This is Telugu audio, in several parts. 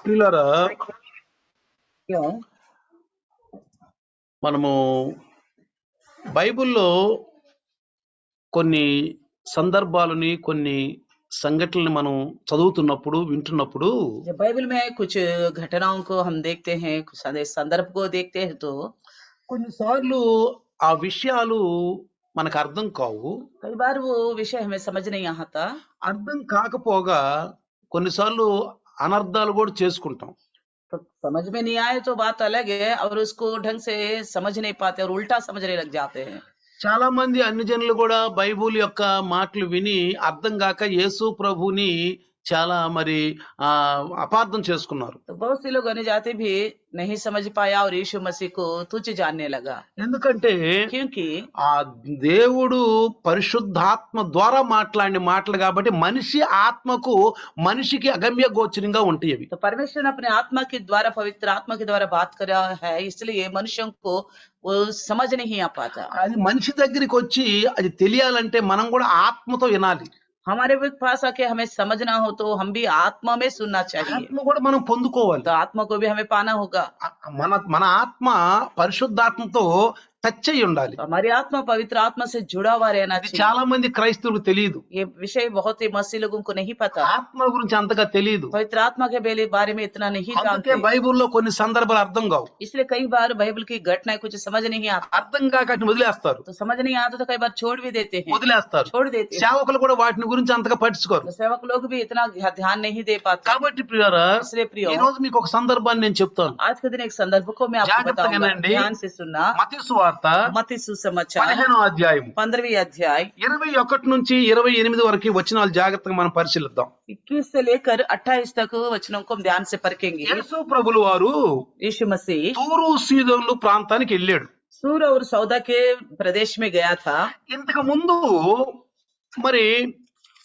ప్రియులారా, क्यों? మనము బైబిల్లో కొన్ని సందర్భాలని కొన్ని సంఘటనలు మనం చదువుతున్నప్పుడు వింటున్నప్పుడు जब बाइबल में कुछ घटनाओं को हम देखते हैं, कुछ संदर्भ को देखते हैं तो కొన్నిసార్లు ఆ విషయాలు మనకు అర్థం కావు. कई बार वो विषय हमें समझ नहीं आता। అర్థం కాకపోగా కొన్నిసార్లు అనర్థాలు కూడా చేసుకుంటాం. तो समझ में नहीं आए तो बात अलग है, और उसको ढंग से समझ नहीं पाते और उल्टा समझने लग जाते हैं। చాలా మంది అన్ని జనులు కూడా బైబుల్ యొక్క మాటలు విని అర్థం కాక యేసు ప్రభుని చాలా మరి అపార్థం చేసుకున్నారు. तो बहुत से लोग अन्य जाति भी नहीं समझ पाया और यीशु मसीह को तुच्छ जानने लगा। ఎందుకంటే क्योंकि ఆ దేవుడు పరిశుద్ధాత్మ ద్వారా మాట్లాడిన మాటలు కాబట్టి మనిషి ఆత్మకు మనిషికి అగమ్య గోచరంగా ఉంటాయి అవి. तो परमेश्वर ने अपने आत्मा के द्वारा, पवित्र आत्मा के द्वारा बात करा है, इसलिए मनुष्यों को वो समझ नहीं आ पाता। అది మనిషి దగ్గరికి వచ్చి అది తెలియాలంటే మనం కూడా ఆత్మతో వినాలి. हमारे पास आके हमें समझना हो तो हम भी आत्मा में सुनना चाहिए, ఆత్మ కూడా మనం పొందుకోవాలి. तो आत्मा को भी हमें पाना होगा। మన మన ఆత్మ పరిశుద్ధాత్మతో టచ్ అయి ఉండాలి. तो हमारी आत्मा पवित्र आत्मा से जुड़ा हुआ रहना ఇది चाहिए। చాలా మంది క్రైస్తవులకు తెలియదు. ये विषय बहुत ही मसीह लोगों को नहीं पता, ఆత్మ గురించి అంతగా తెలియదు. पवित्र आत्मा के बारे में इतना नहीं అందుకే जानते। బైబిల్లో కొన్ని సందర్భాలు అర్థం కావు. इसलिए कई बार बाइबल की घटनाएं कुछ समझ नहीं आता, అర్థం కాక వాటిని వదిలేస్తారు तो समझ नहीं आता तो कई बार छोड़ भी देते हैं, వదిలేస్తారు छोड़ देते हैं। సేవకులు కూడా వాటిని గురించి అంతగా పట్టించుకోరు. तो सेवक लोग भी इतना ध्यान नहीं दे पाते। కాబట్టి ప్రియులారా, इसलिए ఈ प्रियो, రోజు మీకు ఒక సందర్భాన్ని నేను చెప్తాను. आज के दिन एक संदर्भ को मैं आपको జాగ్రత్తగా बताऊंगा, వినండి. ध्यान से सुनना। మత్తయి సువార్త मत्ती सुसमाचार 15వ అధ్యాయం 15वीं अध्याय 21 నుంచి 28 వరకు వచనాలు జాగ్రత్తగా మనం పరిశీలిద్దాం. 21 से लेकर 28 तक वचनों को हम ध्यान से परखेंगे। యేసు ప్రభులు వారు यीशु मसीह తూరు సీదోను ప్రాంతానికి వెళ్ళాడు. सूर और सौदा के प्रदेश में गया था। ఇంతకు ముందు మరి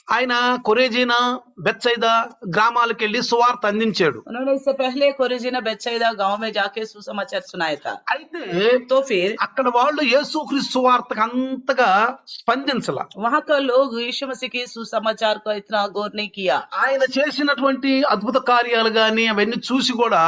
ఆయన కొరేజీనా బెత్సైదా గ్రామాలకు వెళ్ళి సువార్త అందించాడు. उन्होंने इससे पहले कोरेजिना बेतसैदा गांव में जाके सुसमाचार सुनाया था। అయితే तो फिर అక్కడ వాళ్ళు యేసుక్రీస్తు సువార్తకు అంతగా స్పందించాల. वहां का लोग यीशु मसीह के सुसमाचार को इतना गौर नहीं किया। ఆయన చేసినటువంటి అద్భుత కార్యాలు గాని అవన్నీ చూసి కూడా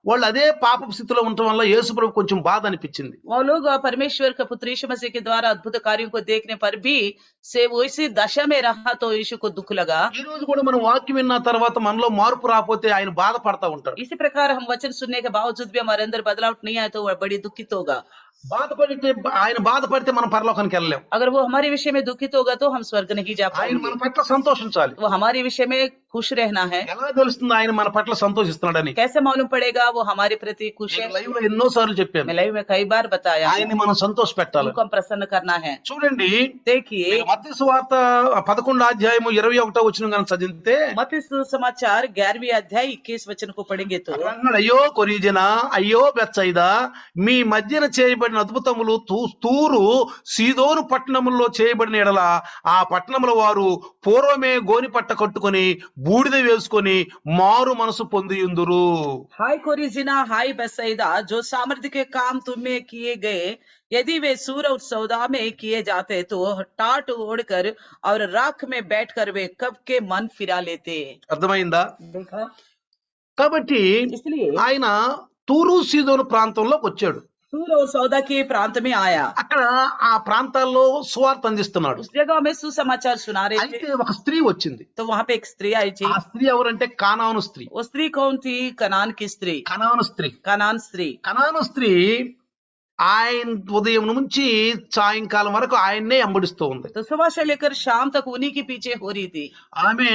వాళ్ళు అదే పాపపు స్థితిలో ఉండటం వల్ల యేసు ప్రభు కొంచెం బాధ అనిపించింది. वो लोग परमेश्वर का पुत्र यीशु मसीह के द्वारा अद्भुत कार्यों को देखने पर भी से वो इसी दशा में रहा, तो यीशु को दुख लगा। ఈ రోజు కూడా మనం వాక్యం విన్న తర్వాత మనలో మార్పు రాకపోతే ఆయన బాధపడతా ఉంటాడు. इसी प्रकार हम वचन सुनने के बावजूद भी हमारे अंदर बदलाव नहीं आए तो वह बड़ी दुखित होगा। బాధపడితే ఆయన బాధపడితే మనం పరలోకానికి వెళ్ళలేం. अगर वो हमारे विषय में दुखित होगा तो हम स्वर्ग नहीं जा ఆయన మన पाएंगे। పట్ల సంతోషించాలి. वो हमारे विषय में खुश रहना है। ఎలా తెలుస్తుంది ఆయన మన పట్ల సంతోషిస్తున్నాడని? कैसे मालूम पड़ेगा वो हमारे प्रति खुश है? లైవ్ లో ఎన్నో సార్లు చెప్పాను, मैं लाइव में कई बार बताया, ఆయన్ని మనం సంతోష పెట్టాలి. उनको हम प्रसन्न करना है। చూడండి, देखिए మత్తయి సువార్త 11వ అధ్యాయము 21వ వచనం గనుక చదివితే मत्ती सुसमाचार 11वीं अध्याय 21 वचन को पढ़ेंगे तो అన్నాడు, అయ్యో కొరీజనా, అయ్యో బెత్సైదా, మీ మధ్యన చేయబడిన అద్భుతములు తూరు సీదోను పట్టణములో చేయబడిన ఎడల ఆ పట్టణముల వారు పూర్వమే గోని పట్ట కట్టుకొని బూడిద వేసుకొని మారు మనసు పొందియుందురు. हाय कोरिजिना, हाय बेतसैदा, जो सामर्थ्य के काम तुम में किए गए, यदि वे सूर और सौदा में किए जाते तो टाट ओढ़कर और राख में बैठकर वे कब के मन फिरा लेते। అర్థమైందా? देखा? కాబట్టి इसलिए ఆయన తూరు సీదోను ప్రాంతంలోకి వచ్చాడు. सूर और सौदा के प्रांत में आया, అక్కడ ఆ ప్రాంతాల్లో సువార్త అందిస్తున్నాడు. उस जगह में सुसमाचार सुना रहे అయితే थे। ఒక స్త్రీ వచ్చింది. तो वहां पे एक स्त्री आई थी। ఆ స్త్రీ ఎవరంటే కానాను స్త్రీ. वो स्त्री कौन थी? कनान की स्त्री। కనాను స్త్రీ. कनान स्त्री। కనాను స్త్రీ ఆయన ఉదయం నుంచి సాయంకాలం వరకు ఆయన్నే వెంబడిస్తూ ఉంది. तो सुबह से लेकर शाम तक उन्हीं के पीछे हो रही थी। ఆమె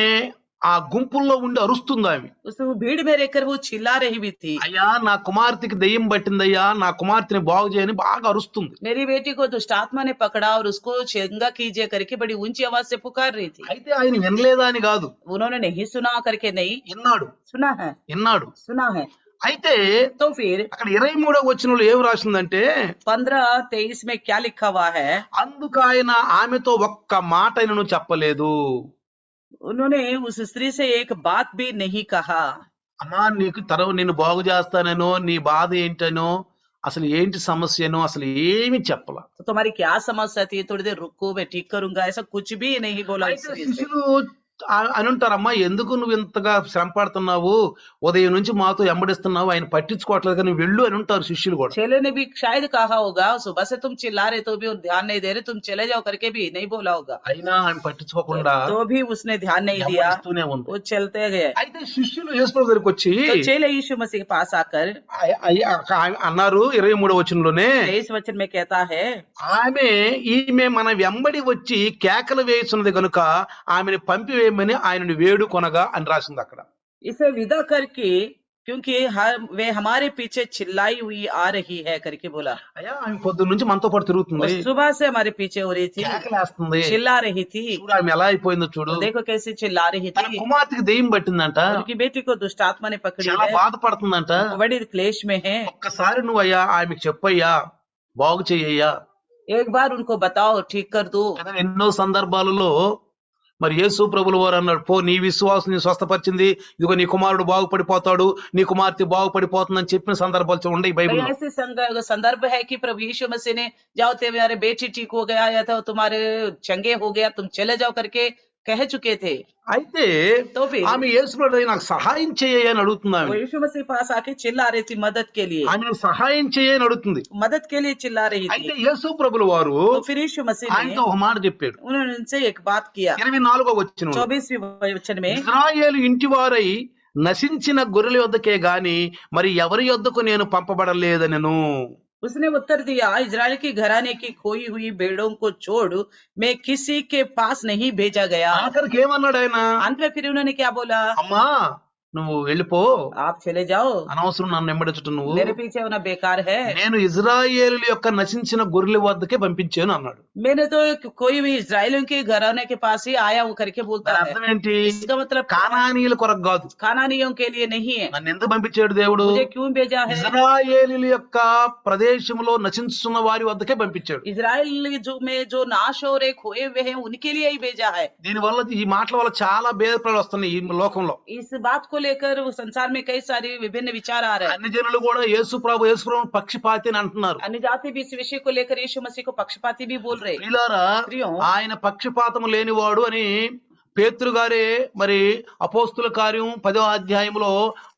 ఆ గుంపుల్లో ఉండి అరుస్తుంది. ఆమె उस भीड़ में रहकर वो चिल्ला रही भी थी, అయ్యా నా కుమార్తెకి దెయ్యం పట్టిందయ్యా, నా కుమార్తెని బాగు చేయని బాగా అరుస్తుంది. मेरी बेटी को दुष्ट आत्मा ने पकड़ा और उसको चंगा कीजिए करके बड़ी ऊंची आवाज से पुकार रही थी। అయితే ఆయన వినలేదా అని కాదు, उन्होंने नहीं सुना करके नहीं విన్నాడు. सुना है, విన్నాడు. सुना है। అయితే तो फिर అక్కడ 23వ వచనంలో ఏం రాసిందంటే 15-23 में क्या लिखा हुआ है? అందుకు ఆయన ఆమెతో ఒక్క మాట అయినను చెప్పలేదు. उन्होंने उस स्त्री से एक बात भी नहीं कहा। అమ్మా నీకు నిన్ను బాగు చేస్తానో నీ బాధ ఏంటనో అసలు ఏంటి సమస్యనో అసలు ఏమి చెప్పలా. तो तुम्हारी क्या समस्या थी? थोड़ी देर रुको, मैं ठीक करूंगा, ऐसा कुछ भी नहीं बोला। అయితే శిష్యులు అని ఉంటారమ్మా, ఎందుకు నువ్వు ఇంతగా శ్రమ పడుతున్నావు, ఉదయం నుంచి మాతో వెంబడిస్తున్నావు, ఆయన పట్టించుకోవట్లేదు కానీ నువ్వు వెళ్ళు అని ఉంటారు శిష్యులు కూడా. चेले ने भी शायद कहा होगा सुबह से तुम चिल्ला रहे तो भी और ध्यान नहीं दे रहे, तुम चले जाओ करके भी नहीं बोला होगा, అయినా ఆయన పట్టించుకోకుండా तो भी उसने ध्यान नहीं दिया, వెంబడిస్తూనే ఉంది. वो चलते गए। అయితే శిష్యులు యేసుప్రభు దగ్గరికి వచ్చి तो चेले यीशु मसीह के पास आकर అన్నారు 23వ వచనంలోనే, 23 वचन में कहता है, ఈమె మన వెంబడి వచ్చి కేకలు వేస్తున్నది కనుక ఆమెను పంపివేయమని ఆయనను వేడుకొనగా అని రాసింది అక్కడ. इसे विदा करके क्योंकि वे हमारे पीछे चिल्लाई हुई आ रही है करके बोला। అయ్యా ఆమె పొద్దున్న నుంచి మనతో పాటు वो తిరుగుతుంది, सुबह से हमारे पीछे हो रही थी, కేకలేస్తుంది, चिल्ला रही थी, చూడు ఆమె ఎలా అయిపోయిందో చూడు, देखो कैसे चिल्ला रही తన थी, కుమార్తెకి దెయ్యం పట్టిందంట, उनकी बेटी को दुष्ट आत्मा ने पकड़ी చాలా है, బాధపడుతుందంట. वो बड़ी क्लेश में है, ఒక్కసారి నువ్వు అయ్యా ఆమెకు చెప్పయ్యా, బాగు చెయ్యయ్యా. एक बार उनको बताओ ठीक कर दो। కదా ఎన్నో సందర్భాలలో మరి యేసు ప్రభుల వారు అన్నాడు, పో నీ విశ్వాసం నీ స్వస్థపరిచింది, ఇదిగో నీ కుమారుడు బాగుపడిపోతాడు, నీ కుమార్తె బాగుపడిపోతుందని చెప్పిన సందర్భాలు ఉన్నాయి कई బైబిల్లో. ऐसे संदर्भ है कि प्रभु यीशु मसीह ने जाओ तुम्हारे बेटी ठीक हो गया या तो तुम्हारे चंगे हो गया, तुम चले जाओ करके कह चुके थे। అయితే तो फिर ఆమె యేసు ప్రభు నాకు సహాయం చేయయ్యా అని అడుగుతుంది. वो ఆమె यीशु मसीह पास आके चिल्ला रही थी मदद के लिए, ఆమె నాకు సహాయం చేయని అడుగుతుంది. मदद के लिए चिल्ला रही అయితే थी। యేసు ప్రభుల వారు तो फिर यीशु मसीह ने ఆయనతో ఒక మాట చెప్పాడు. उन्होंने उनसे एक बात किया, 24వ వచనంలో, 24वें वचन में, ఇశ్రాయేలు ఇంటివారై నశించిన గొర్రెల యొద్దకే గాని మరి ఎవరి యొద్దకు నేను పంపబడలేదనెను. उसने उत्तर दिया, इजराइल की घराने की खोई हुई भेड़ों को छोड़ मैं किसी के पास नहीं भेजा गया। ఆఖరికి ఏమన్నాడు ఆయన, अंत में फिर उन्होंने क्या बोला, అమ్మా నువ్వు వెళ్ళిపో, आप చले जाओ, అనవసరం నన్ను వెంబడించటం నువ్వు, मेरे पीछे होना बेकार है, నేను ఇజ్రాయేలుల యొక్క నశించిన గొర్రెల వద్దకే పంపించాను అన్నాడు. मैंने तो कोई भी इजराइलियों के घराने के पास ही आया हूँ करके बोलता దాని है। అర్థం ఏంటి, इसका मतलब కానానీయుల కొరకు కాదు, कानानियों के लिए नहीं है। నన్ను ఎందుకు పంపించాడు దేవుడు, मुझे क्यों भेजा है, ఇజ్రాయేలుల యొక్క ప్రదేశంలో నశించుతున్న వారి వద్దకే పంపించాడు. इजराइल में जो नाश हो रहे खोए हुए हैं उनके लिए ही भेजा है। దీని వల్ల ఈ మాటల వల్ల చాలా భేదప్రాలు వస్తున్నాయి ఈ లోకంలో. इस बात को लेकर वो संसार में कई सारी विभिन्न विचार आ रहे हैं। అన్ని జనులు కూడా యేసు ప్రభు పక్షపాతి అని అంటున్నారు. अन्य जाति भी इस विषय को लेकर यीशु मसीह को पक्षपाती भी बोल रहे हैं। ప్రియులారా, ప్రియం. ఆయన పక్షపాతం లేనివాడు అని పేతురు గారే మరి అపోస్తుల కార్యం 10వ అధ్యాయంలో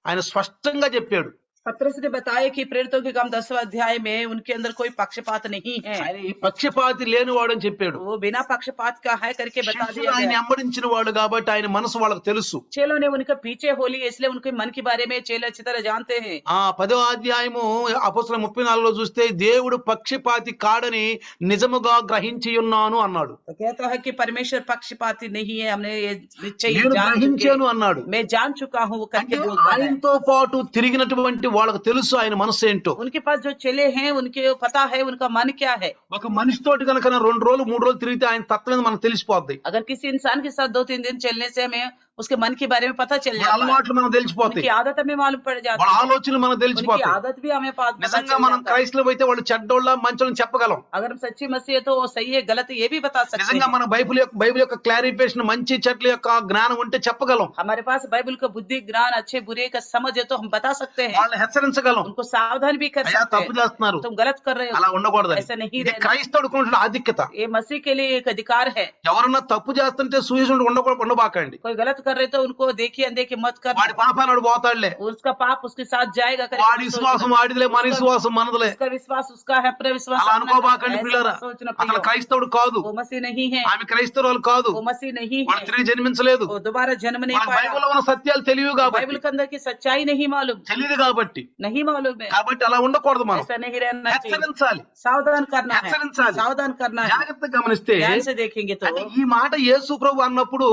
ఆయన స్పష్టంగా చెప్పాడు. पत्रस ने बताया कि प्रेरितों के काम 10वें अध्याय में उनके अंदर कोई पक्षपात नहीं है, ఆయన ఈ పక్షపాతి లేనివాడు అని చెప్పాడు. वो बिना पक्षपात का है करके बता శిష్యులు दिया ఆయన गया। వెంబడించిన వాడు కాబట్టి ఆయన మనసు వాళ్ళకి తెలుసు. चेलों ने उनके पीछे हो लिए इसलिए उनके मन के बारे में चेले अच्छी तरह जानते हैं। 10వ అధ్యాయము అపోస్తుల 34లో చూస్తే దేవుడు పక్షపాతి కాడని నిజముగా గ్రహించి ఉన్నాను అన్నాడు. तो कहता है कि परमेश्वर पक्षपाती नहीं है, हमने ये निश्चय నేను जान గ్రహించాను चुके, అన్నాడు. मैं जान चुका हूँ वो అంటే करके बोलता है। ఆయనతో పాటు తిరిగినటువంటి వాళ్ళకి తెలుసు ఆయన మనసు ఏంటో. उनके पास जो चेले हैं उनके पता है उनका मन क्या है। ఒక మనిషితోటి కనుక 2 రోజులు 3 రోజులు తిరిగితే ఆయన తత్వం మనకు తెలిసిపోద్ది. अगर किसी इंसान के साथ 2-3 दिन चलने से हमें उसके मन के बारे में पता चल వాళ్ళ जाता है, అలవాట్లు మనకు తెలిసిపోతాయి, उनकी आदत हमें मालूम पड़ जाती వాళ్ళ है, ఆలోచనలు మనకు उनकी తెలిసిపోతాయి. आदत भी हमें पता నిజంగా चल మనం जाता है। క్రైస్తవులు అయితే వాళ్ళు చెడ్డోళ్ళ మంచోళ్ళని చెప్పగలం. अगर हम सच्ची मसीह है तो वो सही है गलत है ये भी बता सकते నిజంగా हैं। మన బైబిల్ యొక్క క్లారిఫికేషన్ మంచి చెట్ల యొక్క జ్ఞానం ఉంటే చెప్పగలం. हमारे पास बाइबल का बुद्धि ज्ञान अच्छे बुरे का समझ है तो हम बता सकते हैं, వాళ్ళని హెచ్చరించగలం, उनको सावधान भी कर అయ్యా सकते తప్పు हैं, చేస్తున్నారు, तुम गलत कर रहे అలా हो, ఉండకూడదు. ऐसा नहीं ఇది रहना। క్రైస్తవుడికి ఉన్న ఆధిక్యత. ये मसीह के लिए एक अधिकार है। ఎవరన్నా తప్పు చేస్తుంటే సూచించుకుంటూ ఉండబాకండి. कोई गलत कर रहे तो उनको देखिए अनदेखी मत कर, వాడి పాపాలు పోతాడులే, उसका पाप उसके साथ जाएगा करके వాడి मत విశ్వాసం सोचना। వాడిదిలే, మన విశ్వాసం మనదిలే. उसका विश्वास उसका है, अपना विश्वास అలా अपना అనుకోబాకండి है। పిల్లరా, ऐसा सोचना అతను प्रियो, క్రైస్తవుడు కాదు, वो मसीह नहीं है, ఆమె క్రైస్తవురాలు కాదు, वो मसीह नहीं వాళ్ళు है, తిరిగి జన్మించలేదు. वो दोबारा जन्म नहीं వాళ్ళకి पाया। బైబిల్లో ఉన్న సత్యాలు తెలియవు కాబట్టి, बाइबल के अंदर की सच्चाई नहीं मालूम, తెలియదు కాబట్టి नहीं मालूम है, కాబట్టి అలా ఉండకూడదు. మనం ऐसा नहीं रहना चाहिए, హెచ్చరించాలి, सावधान करना है, హెచ్చరించాలి. सावधान करना है। జాగ్రత్తగా గమనిస్తే ध्यान से देखेंगे तो అంటే ఈ మాట యేసు ప్రభు అన్నప్పుడు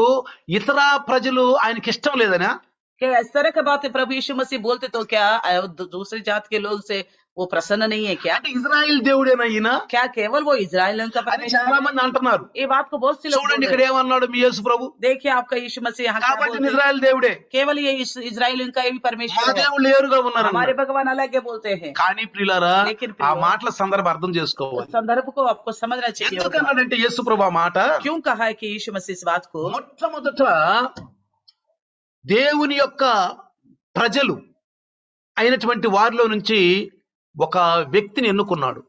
ఇతర ప్రజలు ఆయనకి ఇష్టం లేదనా? क्या इस तरह की बातें प्रभु यीशु मसीह बोलते तो क्या दूसरी जात के लोग से वो प्रसन्न नहीं है क्या? అంటే ఇజ్రాయిల్ దేవుడేనా ఈయన क्या केवल वो इजराइल का అని परमेश्वर చాలా है? మంది అంటున్నారు. ये बात को बहुत से लोग చూడండి बोल ఇక్కడ रहे हैं। ఏమన్నాడు మీ యేసు ప్రభు, देखिए आपका यीशु मसीह यहाँ क्या కాబట్టి बोलते हैं? ఇజ్రాయిల్ దేవుడే, केवल ये इजराइल का ही మా परमेश्वर है, దేవుళ్ళు లేరుగా ఉన్నారు. हमारे भगवान अलग है बोलते हैं। కానీ ప్రియులారా, लेकिन ఆ మాటల సందర్భం అర్థం उस చేసుకోవాలి. संदर्भ को आपको समझना चाहिए होगा। ఎందుకన్నాడంటే యేసు ప్రభు ఆ మాట क्यों कहा है कि यीशु मसीह इस बात को? మొట్టమొదట దేవుని యొక్క ప్రజలు అయినటువంటి వారిలో నుంచి ఒక వ్యక్తిని ఎన్నుకున్నాడు.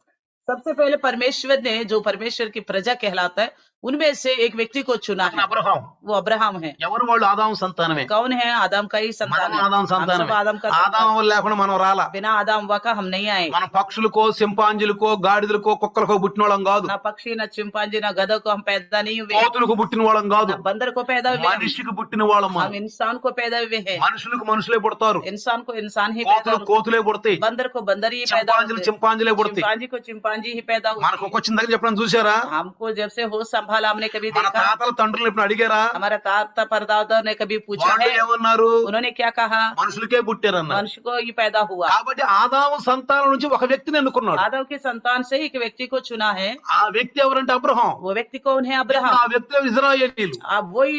सबसे पहले परमेश्वर ने जो परमेश्वर की प्रजा कहलाता है उनमें से एक व्यक्ति को चुना అతను है, అబ్రహాం. वो अब्राहम है। ఎవరు వాళ్ళు? ఆదాము సంతానమే. कौन है? आदम का ही संतान మనం है। ఆదాము हम सब సంతానమే. आदम का ఆదాము संतान। వల్ల లేకుండా మనం రాలా. बिना आदम हुआ का हम नहीं आए। మనం పక్షులకో సింపాంజీలకో గాడిదలకో కుక్కలకో పుట్టిన వాళ్ళం కాదు. ना पक्षी, ना चिंपांजी, ना गधों को हम पैदा नहीं हुए, కోతులకు పుట్టిన వాళ్ళం కాదు. ना बंदर को पैदा हुए हम। మనిషికి పుట్టిన వాళ్ళం మనం. हम इंसान को पैदा हुए हैं। మనుషులకు మనుషులే పుడతారు. इंसान को इंसान ही पैदा కోతులకు होते, కోతులే పుడతాయి. बंदर को बंदर ही पैदा చింపాంజీలు होते, చింపాంజీలే పుడతాయి. चिंपांजी को चिंपांजी ही पैदा మనకు होते। వచ్చిన దగ్గర చెప్పడం చూసారా? हमको जब से होश संभाला हमने कभी మన देखा? తాతల తండ్రులు ఇప్పుడు అడిగారా? हमारा ताता परदादा ने कभी पूछा వాళ్ళు है? ఏమన్నారు? उन्होंने क्या कहा? మనుషులకే పుట్టారన్నారు. मनुष्य को ही पैदा हुआ। కాబట్టి ఆదాము సంతానం నుంచి ఒక వ్యక్తిని ఎన్నుకున్నాడు. आदम के संतान से एक व्यक्ति को चुना है। ఆ వ్యక్తి ఎవరంటే అబ్రహాం. वो व्यक्ति कौन है? ఆ अब्राहम। వ్యక్తి ఇజ్రాయేలీలు. अब वही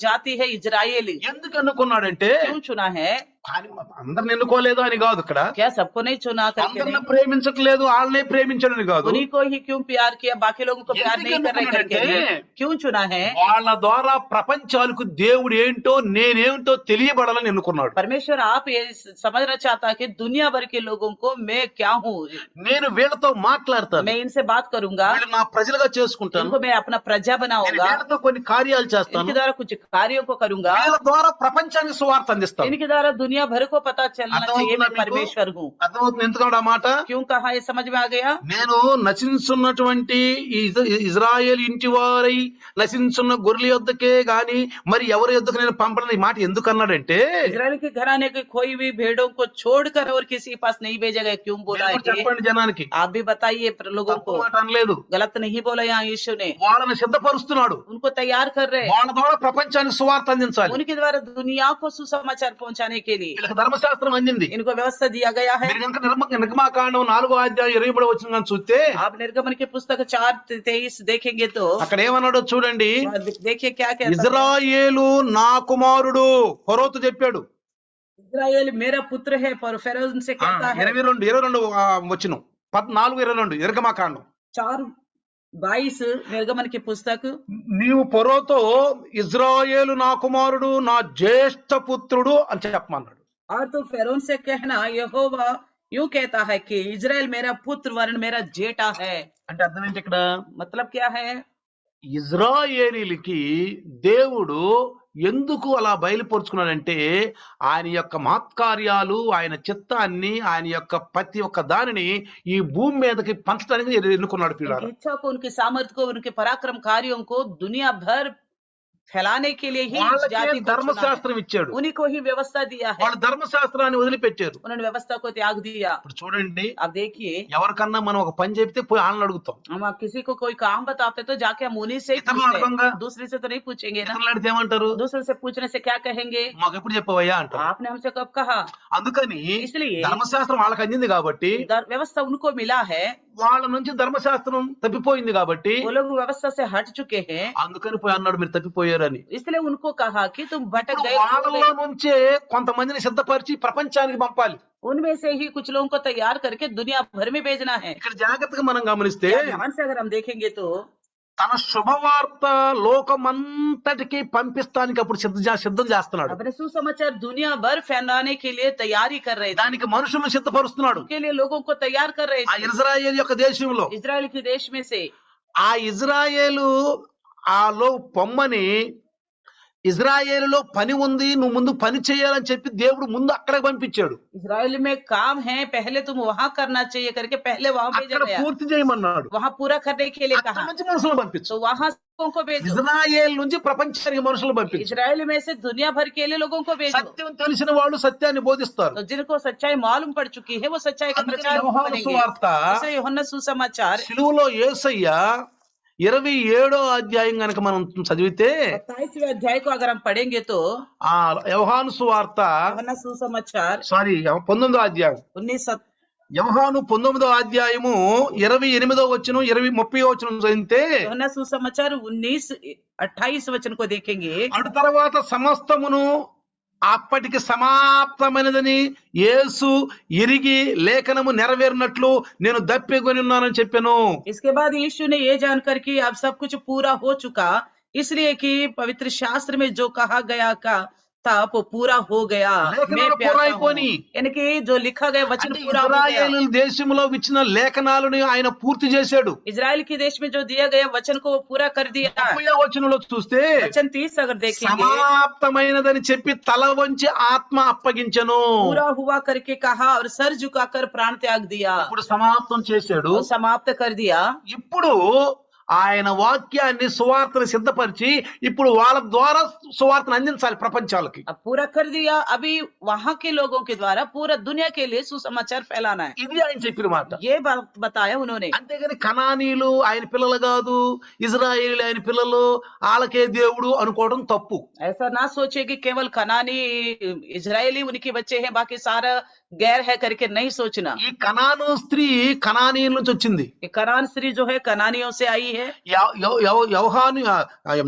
जाति है इजरायली। ఎందుకు ఎన్నుకున్నాడంటే क्यों चुना है? కానీ అందరిని ఎన్నుకోలేదు అని కాదు. ఇక్కడ क्या सबको नहीं चुना करके అందరిని नहीं? ప్రేమించట్లేదు, వాళ్ళనే ప్రేమించడని కాదు. उन्हीं को ही क्यों प्यार किया, बाकी लोगों को प्यार नहीं कर रहे करके नहीं? क्यों चुना है? వాళ్ళ ద్వారా ప్రపంచాలకు దేవుడు ఏంటో నేనేంటో తెలియబడాలని ఎన్నుకున్నాడు. परमेश्वर आप ये समझना चाहता है कि दुनिया भर के लोगों को मैं क्या हूँ, నేను వీళ్ళతో మాట్లాడతాను, मैं इनसे बात करूंगा, వీళ్ళు నా ప్రజలుగా చేసుకుంటాను, इनको मैं अपना प्रजा నేను बनाऊंगा, వీళ్ళతో కొన్ని కార్యాలు చేస్తాను, इनके द्वारा कुछ कार्यों को करूंगा, వీళ్ళ ద్వారా ప్రపంచానికి సువార్త అందిస్తాను. इनके द्वारा दुनिया भर को पता चलना चाहिए मैं మీకు? परमेश्वर हूँ। అర్థమవుతుంది ఎందుకంటే ఆ మాట? क्यों कहा? ये समझ में आ गया? నేను నశించున్నటువంటి ఇజ్రాయేల్ ఇంటి వారై నశించున్న గొర్రెల యొద్దకే గాని మరి ఎవరి యొద్దకు నేను పంపడని మాట ఎందుకు అన్నాడంటే, इजराइल के घराने के खोई हुई भेड़ों को छोड़कर और किसी के पास नहीं भेजेगा, क्यों बोला మీరు है? చెప్పండి జనానికి. आप भी बताइए लोगों తప్పు को। మాట అనలేదు. गलत नहीं बोला यहाँ यीशु ने, వాళ్ళని సిద్ధపరుస్తున్నాడు. उनको तैयार कर रहे हैं, వాళ్ళ ద్వారా ప్రపంచానికి సువార్త అందించాలి. उनके द्वारा दुनिया को सुसमाचार पहुंचाने के लिए వీళ్ళకి ధర్మశాస్త్రం అందింది. इनको व्यवस्था दिया गया है। మీరు కనుక నిర్గమాకాండం 4వ అధ్యాయం 20 వచ్చిన కానీ చూస్తే आप निर्गमन की पुस्तक 4:23 देखेंगे तो అక్కడ ఏమన్నాడో చూడండి. देखिए क्या कहता है। ఇజ్రాయేలు నా కుమారుడు, ఫరోతు చెప్పాడు. इस्राएल मेरा पुत्र है, पर फिरौन उनसे कहता है 22 వచ్చిన 14:22 నిర్గమాకాండం 4:22 निर्गमन की पुस्तक, నీవు ఫరోతో ఇజ్రాయేలు నా కుమారుడు నా జ్యేష్ఠ పుత్రుడు అని చెప్పమన్నాడు. और तो फिरौन से कहना यहोवा यूं कहता है कि इजराइल मेरा पुत्र वर्ण मेरा जेठा है। అంటే అర్థం ఏంటి ఇక్కడ? मतलब क्या है? ఇజ్రాయేలీలకి దేవుడు ఎందుకు అలా బయలుపరుచుకున్నాడంటే ఆయన యొక్క మహత్కార్యాలు, ఆయన చిత్తాన్ని, ఆయన యొక్క ప్రతి ఒక్క దానిని ఈ భూమి మీదకి పంచడానికి ఎన్నుకున్నాడు. పిల్లలు उनकी इच्छा को, उनके सामर्थ्य को, उनके पराक्रम कार्यों को दुनिया भर फैलाने के लिए ही इस जाति వాళ్ళకి को चुना है। ధర్మశాస్త్రం ఇచ్చాడు. उन्हीं को ही व्यवस्था दिया है, వాళ్ళు ధర్మశాస్త్రాన్ని వదిలిపెట్టారు. उन्होंने व्यवस्था को त्याग दिया। ఇప్పుడు చూడండి, अब देखिए, ఎవరికన్నా మనం ఒక పని చెప్తే పోయి వాళ్ళని అడుగుతాం. हम किसी को कोई काम बताते तो जाके हम उन्हीं से ही इतना पूछते लड़ूंगा। हैं, दूसरे से तो नहीं पूछेंगे ना। ఇతరులు అడిగితే ఏమంటారు? दूसरे से पूछने से क्या कहेंगे? మాకు ఎప్పుడు చెప్పవయ్యా అంటారు. आपने हमसे कब कहा? అందుకని इसलिए ధర్మశాస్త్రం వాళ్ళకి అందింది కాబట్టి, व्यवस्था उनको मिला है, వాళ్ళ నుంచి ధర్మశాస్త్రం తప్పిపోయింది కాబట్టి, वो लोग व्यवस्था से हट चुके हैं, అందుకని పోయి అన్నాడు మీరు తప్పిపోయారని. इसलिए उनको कहा कि तुम भटक ఇప్పుడు गए। వాళ్ళలో నుంచే కొంతమందిని సిద్ధపరిచి ప్రపంచానికి పంపాలి. उनमें से ही कुछ लोगों को तैयार करके दुनिया भर में भेजना है। ఇక్కడ జాగ్రత్తగా మనం గమనిస్తే ध्यान से अगर हम देखेंगे तो తన శుభవార్త లోకమంతటికి పంపిస్తానికి అప్పుడు సిద్ధం చేస్తున్నాడు. अपने सुसमाचार दुनिया भर फैलाने के लिए तैयारी कर रहे थे, దానికి మనుషులను సిద్ధపరుస్తున్నాడు. के लिए लोगों को तैयार कर रहे ఆ थे। ఇజ్రాయేల్ యొక్క దేశంలో इजराइल के देश में से ఆ ఇజ్రాయేలు ఆలో పొమ్మని, ఇజ్రాయేలులో పని ఉంది, నువ్వు ముందు పని చేయాలని చెప్పి దేవుడు ముందు అక్కడే పంపించాడు. इजराइल में काम है, पहले तुम वहां करना चाहिए करके पहले वहां भेजा అక్కడ गया, పూర్తి చేయమన్నాడు. वहां पूरा करने के लिए అక్కడి कहा, నుంచి మనుషులు పంపించు. तो वहां लोगों को भेजो। ఇజ్రాయేల్ నుంచి ప్రపంచానికి మనుషులు పంపించు. इजराइल में से दुनिया भर के लिए लोगों को भेजो। సత్యం తెలిసిన వాళ్ళు సత్యాన్ని బోధిస్తారు. तो जिनको सच्चाई मालूम पड़ चुकी है वो सच्चाई का అందుకని प्रचार యోహాను बनेंगे। సువార్త इसलिए यूहन्ना सुसमाचार సిలువలో యేసయ్య 27వ అధ్యాయం గనక మనం చదివితే, 27वें अध्याय को अगर हम पढ़ेंगे तो ఆ యోహాను సువార్త यूहन्ना सुसमाचार 19వ అధ్యాయం, 19 యోహాను 19వ అధ్యాయము 28వ వచనం 30వ వచనం చదివితే, यूहन्ना सुसमाचार 19-28 वचन को देखेंगे। అటు తర్వాత సమస్తమును అప్పటికి సమాప్తమైనదని యేసు ఎరిగి లేఖనము నెరవేరినట్లు నేను దప్పికొని ఉన్నానని చెప్పాను. इसके बाद यीशु ने ये जानकर कि अब सब कुछ पूरा हो चुका, इसलिए कि पवित्र शास्त्र में जो कहा गया का था वो पूरा हो गया मैं లేఖనాలు प्यासा हूँ పూర్ణమైపోని यानी कि जो लिखा गया वचन అంటే पूरा हो गया ఇజ్రాయేలు దేశంలో ఇచ్చిన లేఖనాలను ఆయన పూర్తి చేశాడు. इजराइल के देश में जो दिया गया वचन को वो पूरा कर दिया 30వ వచనంలో చూస్తే वचन 30 अगर देखेंगे సమాప్తమైనదని చెప్పి తల వంచి ఆత్మ అప్పగించెను. पूरा हुआ करके कहा और सर झुकाकर प्राण त्याग दिया ఇప్పుడు సమాప్తం చేశాడు. और समाप्त कर दिया ఇప్పుడు ఆయన వాక్యాన్ని సువార్తను సిద్ధపరిచి ఇప్పుడు వాళ్ళ ద్వారా సువార్తను అందించాలి ప్రపంచాలకి. अब पूरा कर दिया अभी वहां के लोगों के द्वारा पूरा दुनिया के लिए सुसमाचार फैलाना है ఇది ఆయన చెప్పిన మాట. ये बात बताया उन्होंने అంతేగాని కనానీయులు ఆయన పిల్లలు కాదు, ఇజ్రాయేలీలు ఆయన పిల్లలు, వాళ్ళకే దేవుడు అనుకోవడం తప్పు. ऐसा ना सोचे कि केवल कनानी इजरायली उनके बच्चे हैं बाकी सारा गैर है करके नहीं सोचना ఈ కనాను స్త్రీ కనానీయుల నుంచి వచ్చింది. ये कनान स्त्री जो है कनानियों से आई है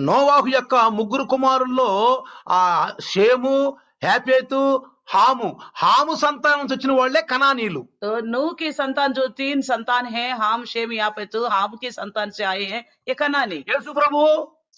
నోవాహు యొక్క ముగ్గురు కుమారుల్లో ఆ షేము, హేపెతు, హాము సంతానం నుంచి వచ్చిన వాళ్లే కనానీయులు. तो नूह की संतान जो 3 संतान है हाम शेम यापेतु हाम की संतान से आए हैं ये कनानी యేసు ప్రభు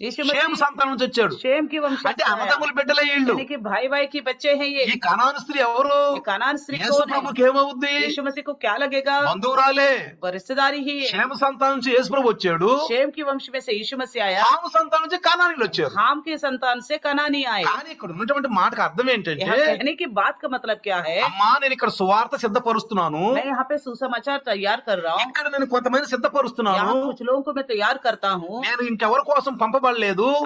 यीशु షేము मसीह సంతానం నుంచి వచ్చాడు. शेम की वंश అంటే అన్నదమ్ముల బిడ్డలే వీళ్ళు. यानी कि भाई भाई की बच्चे हैं ये ఈ కనాను స్త్రీ ఎవరు? ये कनान स्त्री యేసు कौन है ప్రభుకి ఏమవుద్ది? यीशु मसीह को क्या लगेगा బంధువురాలే. वो रिश्तेदारी ही है షేము సంతానం నుంచి యేసు ప్రభు వచ్చాడు. शेम की वंश में से यीशु मसीह आया హాము సంతానం నుంచి కనానీయులు వచ్చారు. हाम की संतान से कनानी आए కానీ ఇక్కడ ఉన్నటువంటి మాటకు అర్థం ఏంటంటే, यहाँ कहने की बात का मतलब क्या है అమ్మా నేను ఇక్కడ సువార్త సిద్ధపరుస్తున్నాను, मैं यहाँ पे सुसमाचार तैयार कर रहा हूँ ఇక్కడ నేను కొంతమంది సిద్ధపరుస్తున్నాను, यहाँ कुछ लोगों को मैं तैयार करता हूँ నేను ఇంకెవరి కోసం పంపబడలేదు,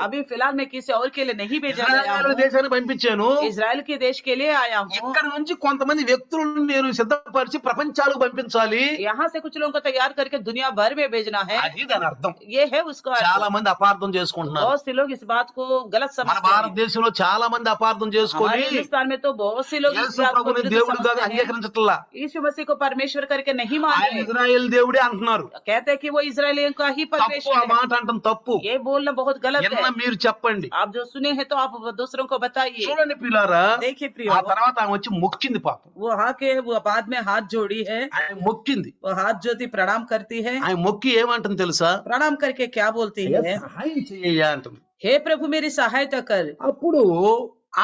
अभी फिलहाल मैं किसी और के लिए नहीं भेजा गया ఇజ్రాయేలు हूँ దేశానికి పంపించాను. इजराइल के देश के लिए आया हूँ ఇక్కడ నుంచి కొంతమంది వ్యక్తులను నేను సిద్ధపరిచి ప్రపంచాలకు పంపించాలి. यहाँ से कुछ लोगों को तैयार करके दुनिया भर में भेजना है అది దాని అర్థం. ये है उसको చాలా మంది అపార్థం చేసుకుంటున్నారు. बहुत से लोग इस बात को गलत మన समझते हैं భారతదేశంలో చాలా మంది అపార్థం చేసుకొని हमारे हिंदुस्तान में तो बहुत से लोग इस యేసు बात को ప్రభుని विरुद्ध దేవుడిగా समझते हैं అంగీకరించట్లా. यीशु मसीह को परमेश्वर करके नहीं ఆయన मानते ఇజ్రాయేల్ దేవుడే అంటున్నారు. कहते हैं कि वो इजरायलियों का ही తప్పు, ఆ परमेश्वर है మాట అంటాం తప్పు. ये बोलना बहुत गलत ఎన్న है మీరు చెప్పండి. आप जो सुने हैं तो आप दूसरों को बताइए చూడండి పిల్లారా, देखिए ఆ प्रियो తర్వాత ఆమె వచ్చి మొక్కింది పాపం. वो आके वो बाद में हाथ जोड़ी है ఆయన మొక్కింది. वो हाथ जोती प्रणाम करती है ఆయన మొక్కి ఏమంటుంది తెలుసా? प्रणाम करके क्या बोलती है సహాయం చెయ్యయ్యా అంటుంది. हे प्रभु मेरी सहायता कर అప్పుడు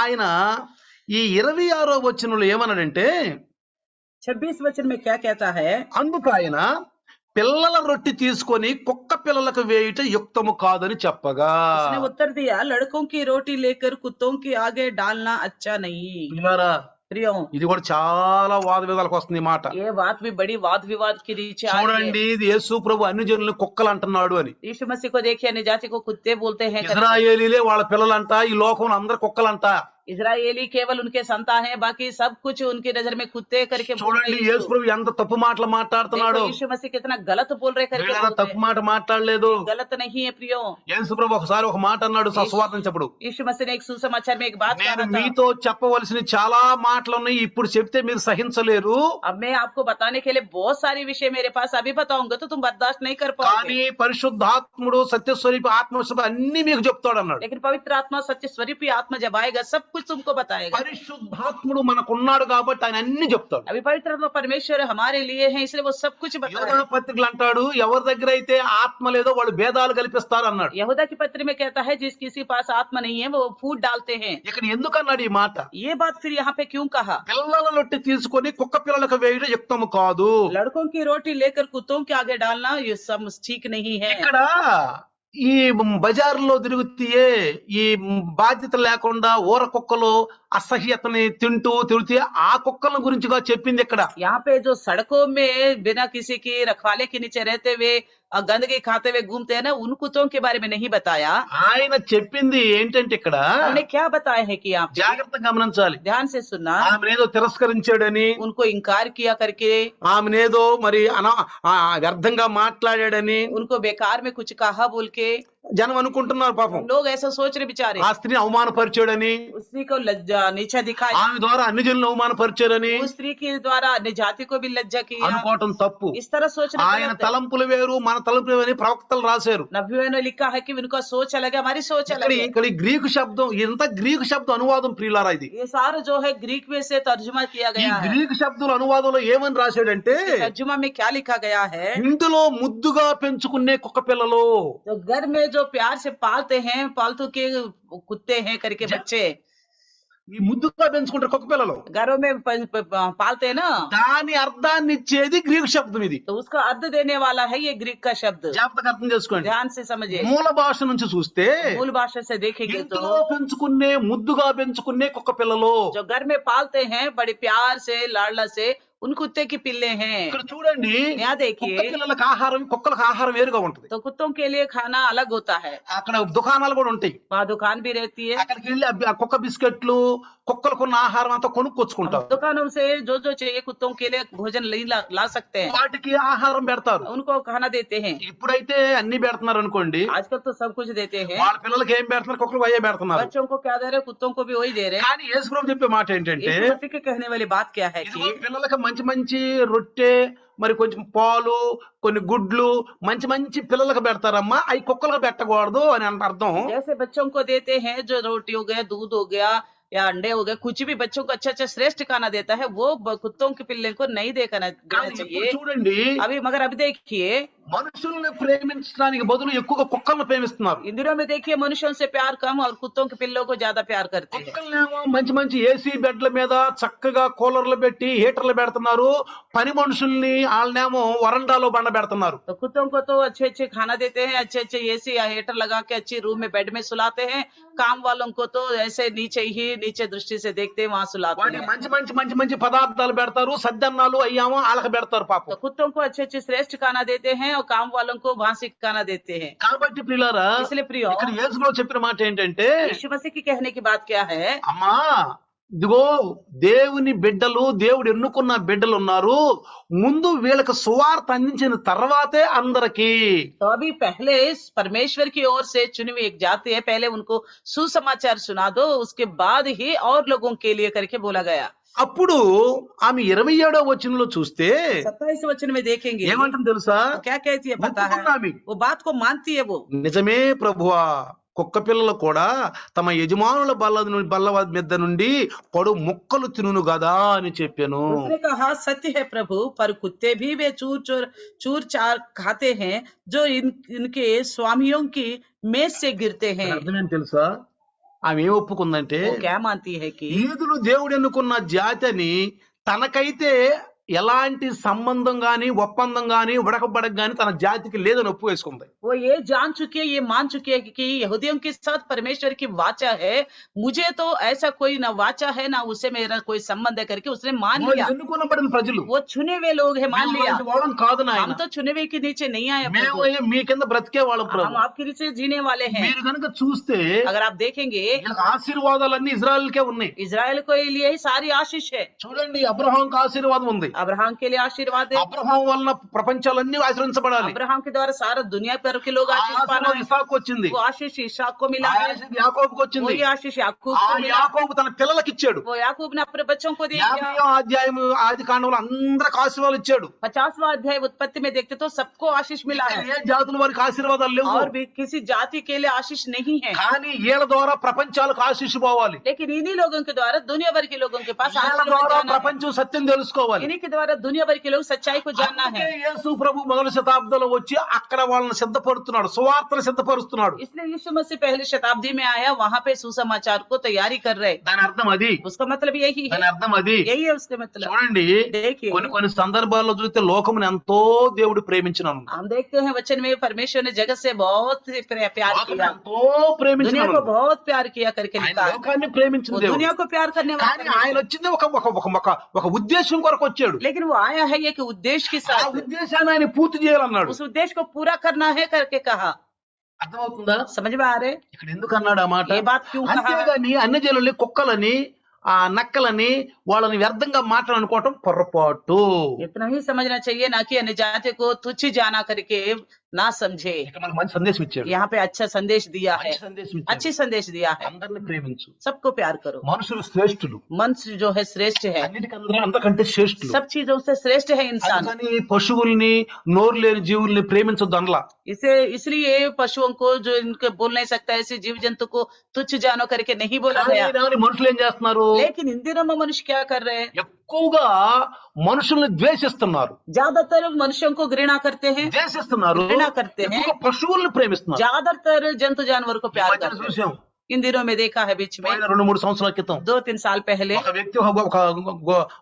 ఆయన ఈ 26వ వచనంలో ఏమన్నాడంటే, 26 वचन में क्या कहता है అందుకు ఆయన పిల్లల రొట్టె తీసుకొని కుక్క పిల్లలకు వేయుట యుక్తము కాదని చెప్పగా, उसने उत्तर दिया लड़कों की रोटी लेकर कुत्तों के आगे डालना अच्छा नहीं పిల్లారా प्रियो ఇది కూడా చాలా వాద వివాదాలకు వస్తుంది ఈ మాట. ये बात भी बड़ी वाद विवाद के नीचे आ रही है చూడండి, ఇది యేసు ప్రభు అన్ని జనులను కుక్కలు అంటున్నాడు అని. यीशु मसीह को देखिए अन्य जाति को कुत्ते बोलते हैं ఇజ్రాయేలీలే వాళ్ళ పిల్లలంట, ఈ లోకంలో అందరు కుక్కలంట. इजरायली केवल उनके संतान है बाकी सब कुछ उनकी नजर में कुत्ते करके बोल रहे చూడండి हैं యేసు ప్రభు ఎంత తప్పు మాటలు మాట్లాడుతున్నాడు. देखो, यीशु मसीह कितना गलत बोल रहे करके వీళ్ళ बोलते తప్పు हैं। మాట మాట్లాడలేదు. गलत नहीं है प्रियो యేసు ప్రభు ఒకసారి ఒక మాట అన్నాడు సువార్తించప్పుడు, यीशु मसीह ने एक सुसमाचार में एक बात నేను कहा था మీతో చెప్పవలసిన చాలా మాటలు ఉన్నాయి, ఇప్పుడు చెప్తే మీరు సహించలేరు, अब मैं आपको बताने के लिए बहुत सारी विषय मेरे पास अभी बताऊंगा तो तुम बर्दाश्त नहीं कर पाओगे కానీ పరిశుద్ధాత్ముడు సత్యస్వరూపి ఆత్మస్వరూపి అన్ని మీకు చెప్తాడు అన్నాడు. लेकिन पवित्र आत्मा सत्य स्वरूपी आत्मा जब आएगा सब कुछ तुमको बताएगा పరిశుద్ధాత్ముడు మనకున్నాడు కాబట్టి ఆయన అన్ని చెప్తాడు. अभी पवित्र आत्मा परमेश्वर हमारे लिए है इसलिए वो सब कुछ बता रहे యోధా हैं। పత్రికలు అంటాడు, ఎవరి దగ్గర అయితే ఆత్మ లేదో వాళ్ళు భేదాలు కల్పిస్తారు అన్నాడు. यहूदा की पत्र में कहता है जिस किसी पास आत्मा नहीं है वो फूट डालते हैं ఇక్కడ ఎందుకన్నాడు ఈ మాట? ये बात फिर यहाँ पे क्यों कहा పిల్లల రొట్టె తీసుకొని కుక్క పిల్లలకు వేయడం యుక్తము కాదు. लड़कों की रोटी लेकर कुत्तों के आगे डालना ये सब ठीक नहीं है ఇక్కడ ఈ బజార్లో తిరుగుతాయే ఈ బాధ్యత లేకుండా ఊర కుక్కలు అసహ్యతని తిరుగుతాయి, ఆ కుక్కల గురించిగా చెప్పింది ఇక్కడ. यहाँ पे जो सड़कों में बिना किसी की रखवाले के नीचे रहते हुए और गंदगी खाते हुए घूमते हैं ना उन कुत्तों के बारे में नहीं बताया ఆయన చెప్పింది ఏంటంటే ఇక్కడ उन्होंने क्या बताया है कि आप జాగ్రత్తగా గమనించాలి. ध्यान से सुनना ఆమెనేదో తిరస్కరించాడని, उनको इनकार किया करके ఆమెనేదో మరి వ్యర్థంగా మాట్లాడాడని उनको बेकार में कुछ कहा बोल के జనం అనుకుంటున్నారు. పాపం लोग ऐसा सोच रहे बेचारे ఆ స్త్రీని అవమానపరిచాడని, उसी को लज्जा नीचा दिखाया ఆమె ద్వారా అన్ని జనులను అవమానపరిచారని उस स्त्री के द्वारा अन्य जाति को भी लज्जा किया అనుకోవటం తప్పు. इस तरह सोचना ఆయన गलत है। తలంపులు వేరు, మన తలంపులు వేరు అని ప్రవక్తలు రాశారు. नबियों ने लिखा है कि उनका सोच अलग है हमारी सोच अलग है ఇక్కడ ఈ గ్రీకు శబ్దం, ఇంత గ్రీకు శబ్దం అనువాదం ప్రియులారా ఇది. ये सारा जो है ग्रीक में से तर्जुमा किया ఈ गया है గ్రీకు శబ్దుల అనువాదంలో ఏమని రాశాడంటే, तर्जुमा में क्या लिखा गया है ఇందులో ముద్దుగా పెంచుకునే కుక్క పిల్లలు, तो घर में जो प्यार से पालते हैं पालतू के कुत्ते हैं करके बच्चे ఈ ముద్దుగా పెంచుకుంటారు కుక్క పిల్లలు. घरों में पालते हैं ना, దాని అర్థాన్ని ఇచ్చేది గ్రీకు శబ్దం ఇది. तो उसका अर्थ देने वाला है ये ग्रीक का शब्द। జాగ్రత్తగా అర్థం చేసుకోండి. ध्यान से समझिए, మూల భాష నుంచి చూస్తే मूल भाषा से देखेंगे तो ఇంట్లో పెంచుకునే ముద్దుగా పెంచుకునే కుక్క పిల్లలు, जो घर में पालते हैं बड़े प्यार से लाडला से, उन कुत्ते की पिल्ले हैं। ఇక్కడ చూడండి यहाँ देखिए, కుక్క పిల్లలకు ఆహారం కుక్కలకు ఆహారం వేరుగా ఉంటుంది. तो कुत्तों के लिए खाना अलग होता है, అక్కడ దుకాణాలు కూడా ఉంటాయి. वहाँ दुकान भी रहती है। అక్కడికి వెళ్ళి ఆ కుక్క బిస్కెట్లు కుక్కలకు ఉన్న ఆహారం అంతా కొనుక్కొచ్చుకుంటారు. दुकानों से जो चाहिए कुत्तों के लिए भोजन ला सकते हैं, వాటికి ఆహారం పెడతారు. उनको खाना देते हैं। ఇప్పుడైతే అన్ని పెడుతున్నారు అనుకోండి, आजकल तो सब कुछ देते हैं, వాళ్ళ పిల్లలకి ఏం పెడుతున్నారు, కుక్కలకు అయ్యే పెడుతున్నారు. बच्चों को क्या दे रहे, कुत्तों को भी वही दे रहे हैं। కానీ యేసు ప్రభు చెప్పే మాట ఏంటంటే, यीशु मसीह के कहने वाली बात क्या है ఇదిగో कि పిల్లలకి మంచి మంచి రొట్టె, మరి కొంచెం పాలు, కొన్ని గుడ్లు మంచి మంచి పిల్లలకు పెడతారమ్మా, అవి కుక్కలకు పెట్టకూడదు అని అర్థం. जैसे बच्चों को देते हैं जो रोटी हो गया, दूध हो गया या अंडे हो गए, कुछ भी बच्चों को अच्छा अच्छा श्रेष्ठ खाना देता है, वो कुत्तों के पिल्ले को नहीं देना కానీ ఇప్పుడు चाहिए। చూడండి, मगर अभी देखिए, మనుషుల్ని ప్రేమించడానికి బదులు ఎక్కువగా కుక్కలను ప్రేమిస్తున్నారు. इन दिनों में देखिए मनुष्यों से प्यार कम और कुत्तों के पिल्लों को ज्यादा प्यार करते हैं। కుక్కలనేమో మంచి మంచి ఏసీ బెడ్ల మీద చక్కగా కూలర్లు పెట్టి హీటర్లు పెడుతున్నారు, పని మనుషుల్ని వాళ్ళనేమో వరండాలో బండ పెడుతున్నారు. तो कुत्तों को तो अच्छे अच्छे खाना देते हैं, अच्छे अच्छे एसी या हीटर लगा के अच्छी रूम में बेड में सुलाते हैं। काम वालों को तो ऐसे नीचे दृष्टि से देखते हैं, वहाँ सुलाते వాటి हैं। మంచి మంచి మంచి మంచి పదార్థాలు పెడతారు, సద్దన్నాలు అయ్యామో వాళ్ళకి పెడతారు तो పాపం. कुत्तों को अच्छे अच्छे श्रेष्ठ खाना देते हैं और काम वालों को भांसी खाना देते हैं। కాబట్టి ప్రియులారా, इसलिए प्रियो, ఇక్కడ యేసు ప్రభు చెప్పిన మాట ఏంటంటే, यीशु मसीह की कहने की बात क्या है, అమ్మా ఇదిగో దేవుని బిడ్డలు, దేవుడు ఎన్నుకున్న బిడ్డలు ఉన్నారు, ముందు వీళ్ళకి సువార్త అందించిన తర్వాతే అందరికి. तो अभी पहले इस परमेश्वर की ओर से चुनी हुई एक जाति है, पहले उनको सुसमाचार सुना दो, उसके बाद ही और लोगों के लिए करके बोला गया। అప్పుడు ఆమె 27వ వచనంలో చూస్తే 27 वचन में देखेंगे ఏమంటుంది తెలుసా? तो क्या कहती है पता है, ఒప్పుకున్న ఆమె, वो बात को मानती है वो। నిజమే ప్రభువా, కుక్క పిల్లలు కూడా తమ యజమానుల బల్ల మీద నుండి పొడు ముక్కలు తినును గదా అని చెప్పాను. उसने कहा सत्य है प्रभु, पर कुत्ते भी वे चूर चार खाते हैं जो इनके स्वामियों की मेज से गिरते हैं। అర్థమేం తెలుసా? ఆమె ఏం ఒప్పుకుందంటే, वो क्या मानती है कि యూదులు దేవుడు ఎన్నుకున్న జాతిని తనకైతే ఎలాంటి సంబంధం గాని ఒప్పందం గాని ఉడకబడక గాని తన జాతికి లేదని ఒప్పు వేసుకుంది. वो ये जान चुकी है, ये मान चुकी है कि यहूदियों के साथ परमेश्वर की वाचा है, मुझे तो ऐसा कोई ना वाचा है ना उससे मेरा कोई संबंध है करके उसने मान लिया। ఎన్నుకున్నబడిన ప్రజలు, वो चुने हुए लोग हैं, मान लिया। అలాంటి వాళ్ళం కాదు हम నాయన, तो चुने हुए के नीचे नहीं आए మేము प्रभु, మీ కింద బ్రతికే వాళ్ళం हम ప్రభు. आपके नीचे जीने वाले हैं। మీరు కనుక చూస్తే अगर आप देखेंगे, వీళ్ళకి ఆశీర్వాదాలన్నీ ఇజ్రాయెల్కే ఉన్నాయి. इजराइल को लिए ही सारी आशीष है। చూడండి, అబ్రహాంకి ఆశీర్వాదం ఉంది. अब्राहम के लिए आशीर्वाद है, అబ్రహాం వలన ప్రపంచాలన్నీ ఆశీర్వించబడాలి. अब्राहम के द्वारा सारा दुनिया भर के लोग ఆ आशीष पाना ఆశీర్వాదం है। ఇస్సాకు వచ్చింది, वो आशीष इसहाक को मिला ఆ है, ఆశీర్వాదం యాకోబుకు వచ్చింది. वही आशीष याकूब ఆ को मिला, యాకోబు తన పిల్లలకి ఇచ్చాడు. वो याकूब ने अपने बच्चों को दे दिया। 50వ అధ్యాయం ఆది కాండంలో అందరికి ఆశీర్వాదాలు ఇచ్చాడు. 50वां अध्याय उत्पत्ति में देखते तो सबको आशीष मिला ఇక్కడ है, ఏ జాతుల వారికి ఆశీర్వాదాలు లేవు, और भी किसी जाति के लिए आशीष नहीं है, కానీ వీళ్ళ ద్వారా ప్రపంచాలకు ఆశీస్సు పోవాలి. लेकिन इन्हीं लोगों के द्वारा दुनिया भर के लोगों के पास వీళ్ళ आशीर्वाद ద్వారా जाना है। ప్రపంచం సత్యం తెలుసుకోవాలి. इन्हीं के द्वारा दुनिया भर के लोग सच्चाई को जानना అందుకే है। యేసు ప్రభు మొదటి శతాబ్దంలో వచ్చి అక్కడ వాళ్ళని సిద్ధపరుస్తున్నాడు, సువార్తను సిద్ధపరుస్తున్నాడు. इसलिए यीशु मसीह पहली शताब्दी में आया, वहां पे सुसमाचार को तैयारी कर रहे। దాని అర్థం అది, उसका मतलब यही है, దాని అర్థం అది. यही है उसका मतलब। చూడండి, देखिए, కొన్ని కొన్ని సందర్భాల్లో చూస్తే లోకమును ఎంతో దేవుడు ప్రేమించినాను, हम देखते हैं वचन में परमेश्वर ने जगत से बहुत ही प्यार किया, ఎంతో दुनिया ప్రేమించినాను. को बहुत प्यार किया करके ఆయన लिखा है। లోకాన్ని ప్రేమించిన वो దేవుడు, दुनिया को प्यार करने वाला కానీ ఆయన వచ్చింది ఒక ఉద్దేశం కొరకు వచ్చాడు. लेकिन वो आया है एक उद्देश्य के ఆ साथ, ఉద్దేశాన్ని ఆయన పూర్తి చేయాలన్నాడు. उस उद्देश्य को पूरा करना है करके कहा। అర్థమవుతుందా? समझ में आ रहे, ఇక్కడ ఎందుకు అన్నాడు ఆ మాట? ये बात क्यों कहा? అంతేగాని అన్యజనుల్ని కుక్కలని ఆ నక్కలని వాళ్ళని వ్యర్థంగా మాట్లాడుకోవటం పొరపాటు. इतना ही समझना चाहिए, ना कि अन्य जाति को तुच्छ जाना करके ना समझे। ఇక్కడ మనకు మంచి సందేశం ఇచ్చాడు, यहाँ पे अच्छा संदेश दिया है, మంచి సందేశం ఇచ్చాడు. अच्छी संदेश दिया है। అందరిని ప్రేమించు, सबको प्यार करो, మనుషులు శ్రేష్ఠులు, मनुष्य जो है श्रेष्ठ है, అందరికంటే శ్రేష్ఠులు. सब चीजों से श्रेष्ठ है इंसान। అందుకని పశువుల్ని నోరు లేని జీవుల్ని ప్రేమించొద్దు అనలా. इसलिए पशुओं को जो इनके बोल नहीं सकता, ऐसे जीव जंतु को तुच्छ जानो करके नहीं बोला गया। కానీ మనుషులు ఏం చేస్తున్నారు? लेकिन इन दिनों में मनुष्य क्या कर रहे हैं, ఎక్కువగా మనుషుల్ని ద్వేషిస్తున్నారు, ज्यादातर मनुष्यों को घृणा करते हैं, ద్వేషిస్తున్నారు, घृणा करते हैं, ఎక్కువగా పశువుల్ని ప్రేమిస్తున్నారు. ज्यादातर जंतु जानवर को ఈ प्यार మధ్యన करते हैं। చూసాం, इन दिनों में देखा है बीच में పోయిన 2-3 సంవత్సరాల క్రితం 2-3 साल पहले ఒక వ్యక్తి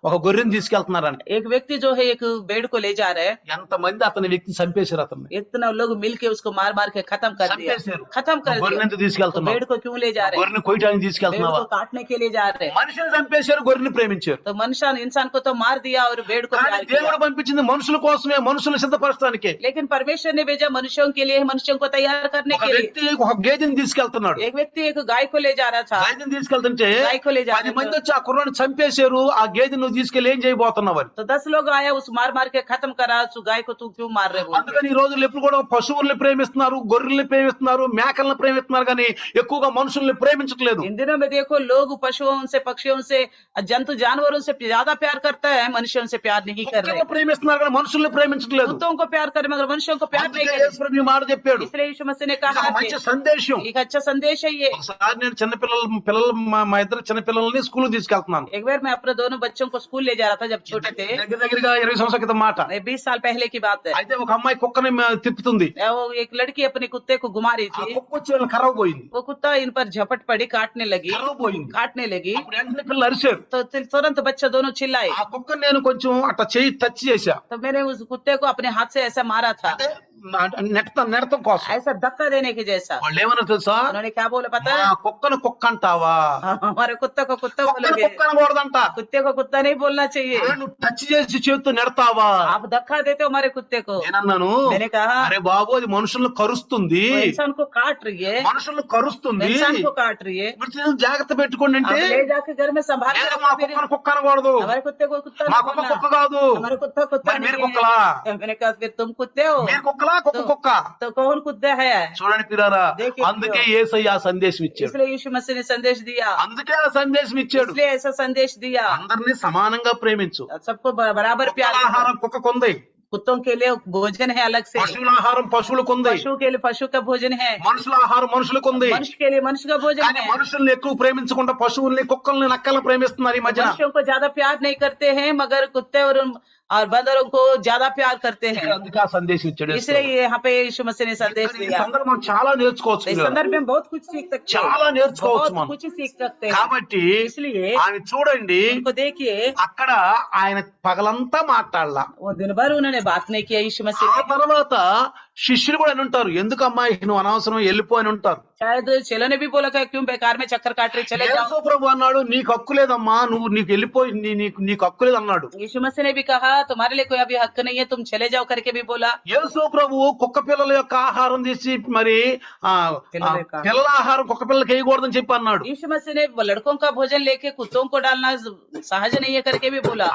ఒక గొర్రెని తీసుకెళ్తున్నారంట. एक व्यक्ति जो है एक भेड़ को ले जा रहे हैं, ఎంతమంది అతని వ్యక్తిని చంపేశారు అతన్ని. इतना लोग मिलके उसको मार मार के खत्म कर दिया, చంపేశారు. खत्म कर గొర్రెని दिया। ఎందుకు तो తీసుకెళ్తున్నావు? भेड़ को क्यों ले जा रहे हैं? గొర్రెని కొయ్యడానికి भेड़ తీసుకెళ్తున్నావా? को काटने के लिए जा रहे हैं। మనిషిని చంపేశారు, గొర్రెని ప్రేమించారు. तो मनुष्य इंसान को तो मार दिया और भेड़ को కానీ प्यार किया। దేవుడు పంపించింది మనుషుల కోసమే, మనుషులు సిద్ధపరచడానికే. लेकिन परमेश्वर ने भेजा मनुष्यों के लिए, मनुष्यों को तैयार करने ఒక के लिए। వ్యక్తి ఒక గేదెని తీసుకెళ్తున్నాడు. एक व्यक्ति एक गाय को ले जा रहा था, గేదెని తీసుకెళ్తుంటే गाय को ले जा 10 रहा మంది था। వచ్చి ఆ కుర్రాన్ని చంపేశారు. ఆ గేదెని నువ్వు తీసుకెళ్లి ఏం చేయబోతున్నావు అని. तो 10 लोग आया, उस मार मार के खत्म करा, उस गाय को तू क्यों मार रहे हो? అందుకని ఈ రోజుల్లో ఎప్పుడు కూడా పశువుల్ని ప్రేమిస్తున్నారు, గొర్రెల్ని ప్రేమిస్తున్నారు, మేకల్ని ప్రేమిస్తున్నారు, కానీ ఎక్కువగా మనుషుల్ని ప్రేమించట్లేదు. इन दिनों में देखो लोग पशुओं से, पक्षियों से, जंतु जानवरों से ज्यादा प्यार करता है, मनुष्यों से प्यार नहीं कर रहे। కుక్కల్ని ప్రేమిస్తున్నారు కానీ మనుషుల్ని ప్రేమించట్లేదు. कुत्तों को प्यार कर मगर मनुष्यों को प्यार नहीं అందుకే कर యేసు ప్రభు ఈ మాట చెప్పాడు. रहे। इसलिए यीशु मसीह ने ఇది कहा ఒక कि మంచి సందేశం. एक अच्छा संदेश है ये। ఒకసారి నేను మా ఇద్దరు చిన్నపిల్లల్ని స్కూల్ తీసుకెళ్తున్నాను. एक बार मैं अपने दोनों बच्चों को स्कूल ले जा रहा था जब छोटे थे, దగ్గరగా 20 సంవత్సరాల క్రితం మాట. 20 साल पहले की बात है। అయితే ఒక అమ్మాయి కుక్కని తిప్పుతుంది. वो एक लड़की अपने कुत्ते को घुमा रही ఆ थी, కుక్క వచ్చి వాళ్ళని ఖరాబ్ పోయింది. वो कुत्ता इन पर झपट पड़ी, काटने लगी, ఖరాబ్ పోయింది. काटने लगी। అప్పుడు వెంటనే పిల్లలు అరిశారు. तो तुरंत बच्चे दोनों चिल्लाए। ఆ కుక్కని నేను కొంచెం అట్లా చెయ్యి టచ్ చేశా. तो मैंने उस कुत्ते को अपने हाथ से ऐसा मारा था, అంటే నెడతం కోసం. ऐसा धक्का देने के जैसा। వాళ్ళు ఏమన్నా తెలుసా? उन्होंने क्या बोला पता మా है? కుక్కను కుక్క అంటావా? हमारे कुत्ते को कुत्ता కుక్కను बोलोगे? కుక్క అనకూడదంట. कुत्ते को कुत्ता नहीं बोलना चाहिए। నువ్వు టచ్ చేసి చేతితో నెడతావా? आप धक्का देते हो हमारे कुत्ते को। నేనన్నాను, मैंने कहा అరే బాబు అది మనుషులను కరుస్తుంది, वो इंसान को काट रही है, మనుషులను కరుస్తుంది, इंसान को काट रही है। మీరు జాగ్రత్త పెట్టుకోండి आप అంటే, ले जाके घर में संभाल के లేదా रखो మా फिर। కుక్కను కుక్క అనకూడదు, हमारे कुत्ते को कुत्ता మా नहीं కుక్క बोलना। కుక్క కాదు, हमारे कुत्ता कुत्ता మరి మీరు नहीं కుక్కలా? है। मैंने कहा फिर तुम कुत्ते हो మీరు కుక్కలా కుక్క కుక్క? तो कौन कुत्ता है? చూడండి పిల్లారా, देखिए అందుకే యేసయ్య ఆ సందేశం ఇచ్చాడు. इसलिए यीशु मसीह ने संदेश दिया, అందుకే ఆ సందేశం ఇచ్చాడు. इसलिए ऐसा संदेश दिया। అందరినీ సమానంగా ప్రేమించు. सबको बराबर प्यार కుక్కల करो। ఆహారం కుక్కకుంది, कुत्तों के लिए भोजन है अलग से, పశువుల ఆహారం పశువులకుంది, पशु के लिए पशु का भोजन है, మనుషుల ఆహారం మనుషులకుంది. मनुष्य के लिए मनुष्य का भोजन కానీ है। మనుషుల్ని ఎక్కువ ప్రేమించకుండా పశువుల్ని కుక్కల్ని నక్కల్ని ప్రేమిస్తున్నారు ఈ మధ్యన. मनुष्यों को ज्यादा प्यार नहीं करते हैं मगर कुत्ते और बंदरों को ज्यादा प्यार करते हैं। అందుకే ఆ సందేశం ఇచ్చాడు. इसलिए यहाँ पे यीशु मसीह ने संदेश ఈ दिया। సందర్భం చాలా నేర్చుకోవచ్చు. इस संदर्भ में बहुत कुछ सीख सकते చాలా हैं, నేర్చుకోవచ్చు बहुत మనం. कुछ सीख सकते हैं। కాబట్టి इसलिए ఆయన చూడండి, उनको देखिए, అక్కడ ఆయన పగలంతా మాట్లాడలా. वो दिन भर उन्होंने बात नहीं किया यीशु ఆ मसीह ने। తర్వాత శిష్యులు కూడా అని ఉంటారు, ఎందుకు అమ్మాయి నువ్వు అనవసరం వెళ్ళిపో అని ఉంటారు. शायद चेलों ने भी बोला था क्यों बेकार में चक्कर काट रहे, चले जाओ। యేసు ప్రభు అన్నాడు, నీకు హక్కు లేదమ్మా, నీకు వెళ్ళిపోయి నీకు హక్కు లేదు అన్నాడు. यीशु मसीह ने भी कहा तुम्हारे लिए कोई अभी हक नहीं है, तुम चले जाओ करके भी बोला। యేసు ప్రభు కుక్క పిల్లల యొక్క ఆహారం తీసి మరి పిల్లల ఆహారం కుక్క పిల్లలకి వేయకూడదని చెప్పి అన్నాడు. यीशु मसीह ने लड़कों का भोजन लेके कुत्तों को डालना सहज नहीं है करके भी बोला।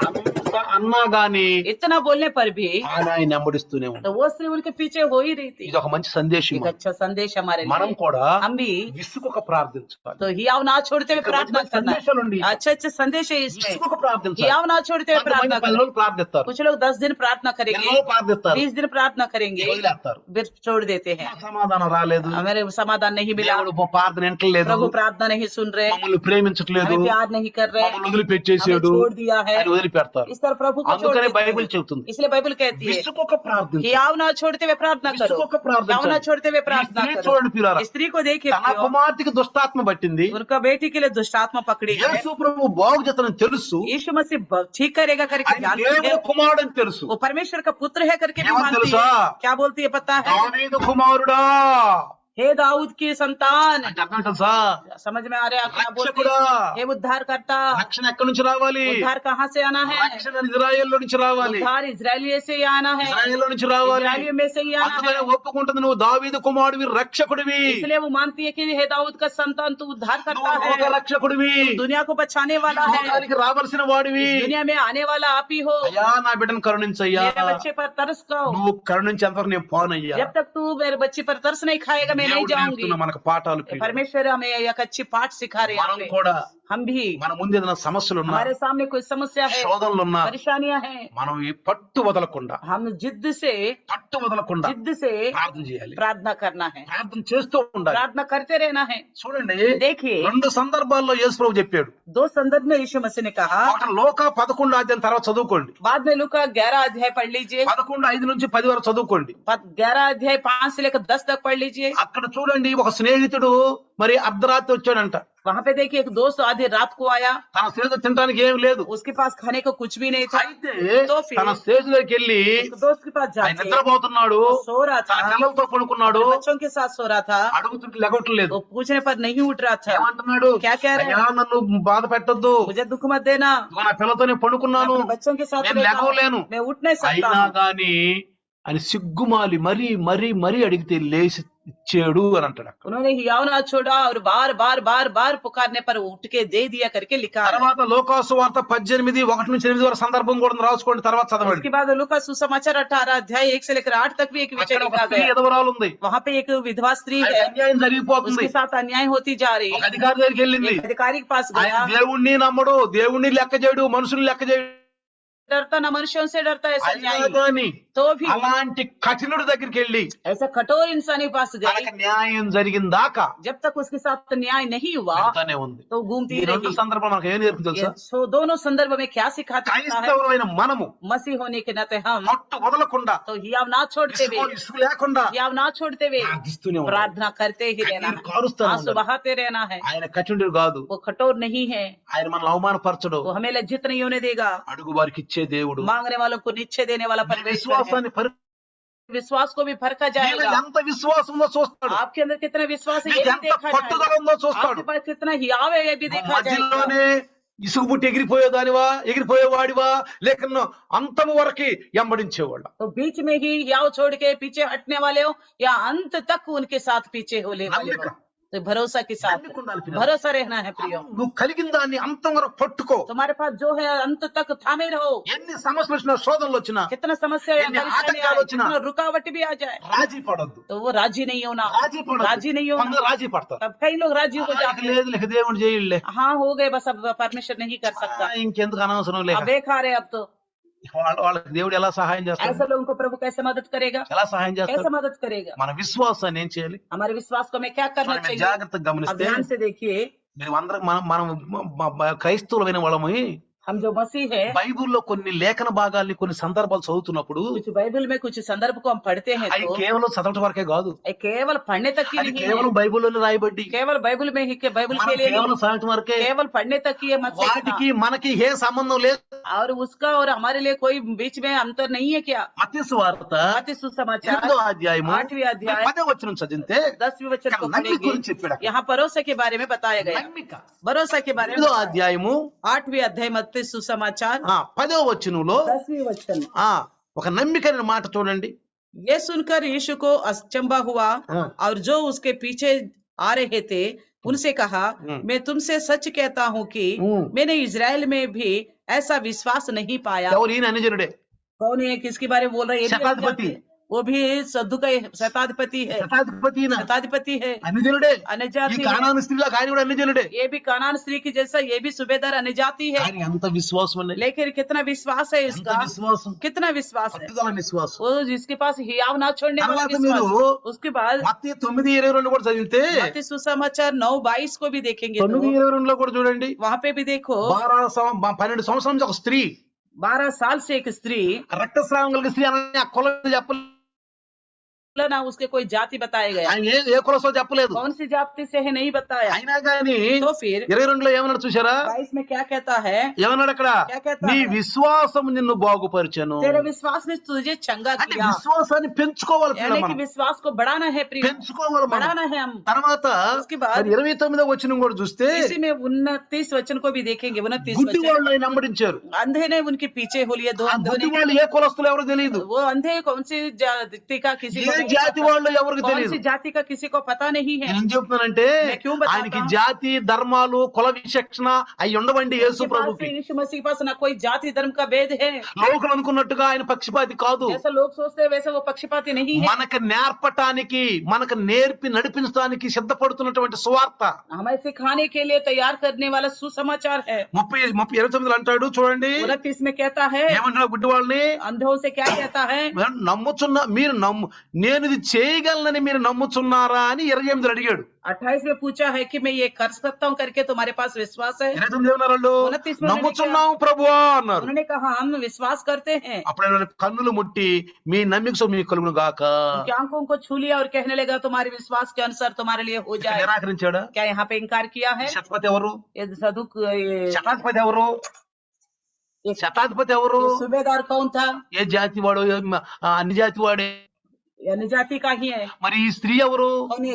అన్నా గాని इतना बोलने पर भी ఆయన నెమ్మడిస్తూనే ఉన్నాడు. तो वो स्त्री उनके पीछे हो ही रही थी। ఇది ఒక మంచి సందేశం. एक अच्छा संदेश हमारे మనం लिए। కూడా हम भी విసుగుక ప్రార్థించాలి. तो हियाव ना छोड़ते हुए प्रार्थना करना। సందేశాలు ఉండి अच्छे अच्छे संदेश है इसमें। విసుగుక ప్రార్థించాలి. हियाव ना छोड़ते हुए प्रार्थना 10 करना। రోజులు ప్రార్థిస్తారు, कुछ लोग 10 दिन प्रार्थना करेंगे, నెలలో ప్రార్థిస్తారు, 20 दिन प्रार्थना करेंगे, వదిలేస్తారు. फिर छोड़ देते हैं। సమాధానం రాలేదు, हमें समाधान नहीं मिला, దేవుడు ప్రార్థన వింటలేదు, प्रभु प्रार्थना नहीं सुन रहे, మమ్మల్ని ప్రేమించట్లేదు, हमें प्यार नहीं कर रहे, మమ్మల్ని వదిలిపెట్టేసాడు हमें छोड़ दिया है। అని వదిలిపెడతారు. इस तरह प्रभु को छोड़ అందుకనే देते బైబిల్ हैं। చెబుతుంది, इसलिए बाइबल कहती है విసుగుక ప్రార్థించాలి. हियाव ना छोड़ते हुए प्रार्थना करो, విసుగుక ప్రార్థించాలి. हियाव ना छोड़ते हुए ఈ प्रार्थना స్త్రీ करो। చూడండి పిల్లారా, स्त्री को देखिए, తన కుమార్తెకి దుష్టాత్మ పట్టింది. उनका बेटी के लिए दुष्टात्मा पकड़ी है। యేసు ప్రభు బాగు చేతనని తెలుసు, यीशु मसीह ठीक करेगा करके ఆయన जानती దేవుని है, కుమారుడు అని తెలుసు. वो परमेश्वर का पुत्र है करके भी ఏమని मानती తెలుసా? है। क्या बोलती है पता है? దావీదు కుమారుడా हे दाऊद की संतान। అంటే అర్థం తెలుసా? समझ में आ रहा है आप क्या बोलती రక్షకుడా, है? हे उद्धार करता। రక్షణ ఎక్కడి నుంచి రావాలి? उद्धार कहाँ से आना है? రక్షణ ఇజ్రాయేల్ నుంచి రావాలి, उद्धार इजराइलियों से ही आना है, ఇజ్రాయేల్ నుంచి రావాలి. इजराइलियों में से ही आना है। అందుకనే ఒప్పుకుంటుంది, నువ్వు దావీదు కుమారుడివి, రక్షకుడివి, इसलिए वो मानती है कि हे दाऊद का संतान तू उद्धार करता నువ్వు ఒక है, రక్షకుడివి, तू दुनिया को बचाने वाला है, లోకానికి రావాల్సిన వాడివి. इस दुनिया में आने वाला आप ही हो। అయ్యా నా బిడ్డను కరుణించయ్యా, मेरे बच्चे पर तरस खाओ। నువ్వు కరుణించేంతవరకు నేను పోనయ్యా. जब तक तू मेरे बच्चे पर तरस नहीं खाएगा मैं नहीं దేవుడు जाऊंगी। నేర్పుతున్న మనకు పాఠాలు ప్రియులు. परमेश्वर हमें एक अच्छी पाठ सिखा रहे हैं మనం यहाँ पे। కూడా हम भी, మన ముందు ఏదైనా సమస్యలు ఉన్నా, हमारे सामने कोई समस्या है, శోధనలు ఉన్నా, परेशानियां हैं, మనం ఈ పట్టు వదలకుండా हम जिद से ప్రార్థన చేయాలి. प्रार्थना करना है, ప్రార్థన చేస్తూ ఉండాలి. प्रार्थना करते रहना है। చూడండి, देखिए 2 సందర్భాల్లో యేసు ప్రభు చెప్పాడు. 2 संदर्भ में यीशु मसीह ने कहा, ఒక లోక 11 అధ్యాయం తర్వాత చదువుకోండి, बाद में लूका 11 अध्याय पढ़ लीजिए, 11:5 నుంచి 10 వరకు చదువుకోండి. 11 अध्याय 5 से लेकर 10 तक पढ़ लीजिए। అక్కడ చూడండి, ఒక స్నేహితుడు మరి అర్ధరాత్రి వచ్చాడంట. वहां पे देखिए एक दोस्त आधी रात को आया, తన స్నేహితుడు తినడానికి ఏం లేదు. उसके पास खाने को कुछ भी नहीं था। అయితే तो फिर తన స్నేహితుడికి వెళ్ళి उस दोस्त के पास ఆయన जाके నిద్రపోతున్నాడు, वो सो रहा తన था, పిల్లలతో పడుకున్నాడు, अपने बच्चों के साथ सो रहा था, అడుగుతుంటే లెగవట్లేదు. वो पूछने पर नहीं उठ रहा था। ఏమంటున్నాడు? क्या कह रहे అయ్యా నన్ను బాధ పెట్టొద్దు, मुझे दुख मत देना, ఇదిగో నా పిల్లతో నేను मैं పడుకున్నాను, अपने बच्चों के साथ నేను रहता हूं, లెగవలేను. मैं उठ नहीं सकता అయినా हूं। గాని అని సిగ్గుమాలి మరీ మరీ మరీ అడిగితే లేచి ఇచ్చాడు అని అంటాడు. उन्होंने हियाव ना छोड़ा और बार बार बार बार पुकारने पर उठ के दे दिया करके लिखा है। తర్వాత లోకాసు వార్త 18:1-8 వరకు సందర్భం కూడా రాసుకోండి, తర్వాత చదవండి. उसके बाद लूका सुसमाचार 18 अध्याय 1 से लेकर 8 तक भी एक विषय అక్కడ ఒక लिखा స్త్రీ गया। ఎదవరాలు ఉంది, वहाँ पे एक विधवा स्त्री ఆయనకి है, అన్యాయం జరిగిపోతుంది. उसके साथ अन्याय होती जा रही। ఒక అధికారి దగ్గరికి వెళ్ళింది. एक अधिकारी के पास ఆయన गया, దేవుణ్ణి నమ్మడు, దేవుణ్ణి లెక్క చేయడు, మనుషుల్ని లెక్క చేయడు. डरता ना मनुष्यों से डरता है, ऐसा అయినా न्याय కానీ तो भी అలాంటి కఠినుడి దగ్గరికి వెళ్ళి ऐसा कठोर इंसान के पास गई, తనకి న్యాయం జరిగిన దాకా जब तक उसके साथ न्याय नहीं हुआ వెళ్తానే ఉంది. तो घूमती ఈ రెండు रही। సందర్భాలు మనకు ఏం నేర్పుతుంది తెలుసా? सो दोनों संदर्भ में क्या सिखाता है? క్రైస్తవులైన మనము मसीह होने के नाते हम మొట్టు వదలకుండా, तो हियाव ना छोड़ते हुए, ఇసుకు లేకుండా हियाव ना छोड़ते हुए ప్రార్థిస్తూనే ఉండాలి. प्रार्थना करते ही रहना కన్నీరు है, కారుస్తూనే आंसू ఉండాలి. बहाते रहना है। ఆయన కఠినుడు కాదు, वो कठोर नहीं है, ఆయన మనల్ని అవమానపరచడు, वो हमें लज्जित नहीं होने देगा। అడుగు వారికి ఇచ్చే దేవుడు. मांगने वालों को निश्चय देने वाला నీ परमेश्वर है। విశ్వాసాన్ని विश्वास को भी परखा నీలో जाएगा, ఎంత విశ్వాసం ఉందో చూస్తాడు, आपके अंदर कितना विश्वास है ये నీకు भी ఎంత देखा పట్టుదల जाएगा, ఉందో చూస్తాడు. आपके पास कितना हियाव है ये भी देखा जाएगा। మధ్యలోనే ఇసుగు పుట్టి ఎగిరిపోయేదానివా, ఎగిరిపోయేవాడివా, లేక అంతము వరకు ఎంబడించేవాళ్ళ. तो बीच में ही हियाव छोड़ के पीछे हटने वाले हो या अंत तक उनके साथ पीछे होने वाले हो, तो भरोसा के साथ నమ్మిక ఉండాలి పిల్లలు. भरोसा रहना है प्रियो। నువ్వు కలిగిన దాన్ని అంతం వరకు పట్టుకో. तुम्हारे पास जो है अंत तक थामे रहो, ఎన్ని సమస్యలు వచ్చినా, శోధనలు వచ్చినా, कितना समस्या या इन्हें परेशानी आटंकाल आए, వచ్చినా, कितना रुकावट भी आ जाए రాజీ పడొద్దు. तो वो राजी नहीं होना, రాజీ పడొద్దు. राजी नहीं होना। కొందరు రాజీ పడతారు. तब कई लोग राजी हो "ఆ, जाते ఇక हैं, లేదు లేక దేవుడు చేయలే, हाँ हो गए बस, अब परमेश्वर नहीं कर सकता, ఇంకెందుకు అనవసరం లేక." अब बेकार है अब तो। వాళ్ళకి దేవుడు ఎలా సహాయం చేస్తాడు? ऐसे लोगों को प्रभु कैसे मदद करेगा, ఎలా సహాయం कैसे చేస్తాడు? मदद करेगा? మన విశ్వాసాన్ని ఏం చేయాలి? हमारे विश्वास को हमें क्या करना చూడండి, మీరు चाहिए? జాగ్రత్తగా अब గమనిస్తే ध्यान से देखिए, మీరు అందరం మనం క్రైస్తవులమైన వాళ్ళమి हम जो मसीह है, బైబిల్లో కొన్ని లేఖన భాగాల్ని, కొన్ని సందర్భాలు చదువుతున్నప్పుడు कुछ बाइबल में कुछ संदर्भ को हम पढ़ते हैं అవి तो కేవలం చదవటం వరకే కాదు, ये केवल पढ़ने तक ही అది नहीं కేవలం है, బైబిల్లోనే రాయబడ్డి, केवल बाइबल में ही बाइबल మనం के लिए కేవలం नहीं, చదవటం వరకే, केवल पढ़ने तक ही ये मत सीखना। వాటికి మనకి ఏ సంబంధం లేదు. और उसका और हमारे लिए कोई बीच में अंतर नहीं है क्या? మత్తయి సువార్త मत्ती सुसमाचार 8వ అధ్యాయము 8वें अध्याय 10వ వచనం చదివితే 10वें वचन को నమ్మిక पढ़ेंगे, గురించి చెప్పాడు అక్కడ. यहाँ भरोसे के बारे में बताया गया, నమ్మిక भरोसा के बारे में 8వ बताया। అధ్యాయము 8वें अध्याय मत्ती सुसमाचार 10వ వచనంలో 10वें वचन, ఒక నమ్మిక అనే మాట చూడండి. ये सुनकर यीशु को अचंभा हुआ हाँ। और जो उसके पीछे आ रहे थे उनसे कहा, मैं तुमसे सच कहता हूँ कि मैंने इजराइल में भी ऐसा विश्वास नहीं पाया। ఎవరు? ఈయన అన్యజనుడే, कौन है, किसके बारे में बोल रहे हैं? ये भी हम शताधिपति। जानते हैं। वो भी सद्दू का शताधिपति है, శతాధిపతి ఈయన शताधिपति है, అన్యజనుడే. ఈ अन्यजाति है। కానాను స్త్రీలకు ఆయన కూడా అన్యజనుడే. ये भी कानान स्त्री की जैसा ये भी सूबेदार अन्यजाति है, కానీ ఎంత విశ్వాసం అండి, लेकिन कितना विश्वास है ఎంత इसका, విశ్వాసం, कितना विश्वास है పట్టుదల విశ్వాసం. वो जिसके पास हियाव ना छोड़ने वाला తర్వాత మీరు विश्वास। उसके बाद మత్తయి 9:22 కూడా చదివితే मत्ती सुसमाचार 9:22 को भी देखेंगे तो 9:22 కూడా చూడండి. वहाँ पे भी देखो, 12 సంవత్సరాల నుంచి ఒక స్త్రీ, 12 साल से एक स्त्री, రక్తస్రావం కలిగిన స్త్రీ అని ఆ కులం చెప్పలేదు, ना उसके कोई जाति बताया गया, ఆయన ఏ కులసో చెప్పలేదు. कौन सी जाति से है नहीं बताया। అయినా కానీ तो फिर 22లో ఏమన్నాడు చూసారా? 22 में क्या कहता है? ఏమన్నాడు అక్కడ? क्या कहता నీ है? విశ్వాసం నిన్ను బాగుపరిచెను. तेरे विश्वास ने तुझे चंगा అంటే किया, విశ్వాసాన్ని పెంచుకోవాలి పిల్లలు, यानी कि మనం विश्वास को बढ़ाना है प्रिय, పెంచుకోవాలి మనం. बढ़ाना है हम। తర్వాత उसके बाद 29వ వచనం కూడా చూస్తే इसी में 29 वचन को भी देखेंगे, 29 గుడ్డి वचन, వాళ్ళు ఆయన వెంబడించారు. अंधे ने उनके पीछे हो लिए, 2 ఆ अंधों గుడ్డి ने, వాళ్ళు ఏ కులస్తులు ఎవరో తెలియదు, वो अंधे कौन सी जाति का किसी ఏ को नहीं జాతి पता, వాళ్ళు ఎవరికి कौन తెలియదు. सी जाति का किसी को पता नहीं है। నేను ఏం చెప్తున్నానంటే मैं क्यों बताता ఆయనకి हूं? జాతి ధర్మాలు కుల విచక్షణ అవి ఉండవండి యేసు उसके पास ప్రభుకి. यीशु मसीह के पास ना कोई जाति धर्म का भेद है, లోకం అనుకున్నట్టుగా ఆయన పక్షపాతి కాదు. जैसा लोग सोचते हैं वैसे वो पक्षपाती नहीं है। మనకు నేర్పటానికి, మనకు నేర్పి నడిపించడానికి సిద్ధపడుతున్నటువంటి సువార్త. हमें सिखाने के लिए तैयार करने वाला सुसमाचार है। 29 అంటాడు చూడండి, 29 में कहता है, ఏమంటాడు గుడ్డి వాళ్ళని? अंधों से क्या कहता है? నమ్ముచున్న మీరు నేను ఇది చేయగలనని మీరు నమ్ముచున్నారా అని 28 అడిగాడు. 28 में पूछा है कि मैं ये कर सकता हूँ करके तुम्हारे पास विश्वास है? 29 ఏమన్నారు వాళ్ళు? 29 में నమ్ముచున్నాం ప్రభువా అన్నారు. उन्होंने कहा हम विश्वास करते हैं। అప్పుడు ఆయన కన్నులు ముట్టి మీ నమ్మిక సో మీకు కలుగును గాక. उनकी आंखों को छू लिया और कहने लगा तुम्हारे विश्वास के अनुसार तुम्हारे लिए हो जाए। నిరాకరించాడా? क्या यहाँ पे इनकार किया है? శతాధిపతి ఎవరు? ये सदुक ये శతాధిపతి ఎవరు? శతాధిపతి ఎవరు? सूबेदार कौन था? ఏ జాతి వాడు? అన్ని జాతి వాడే. अन्य जाति का ही है। మరి ఈ స్త్రీ ఎవరు?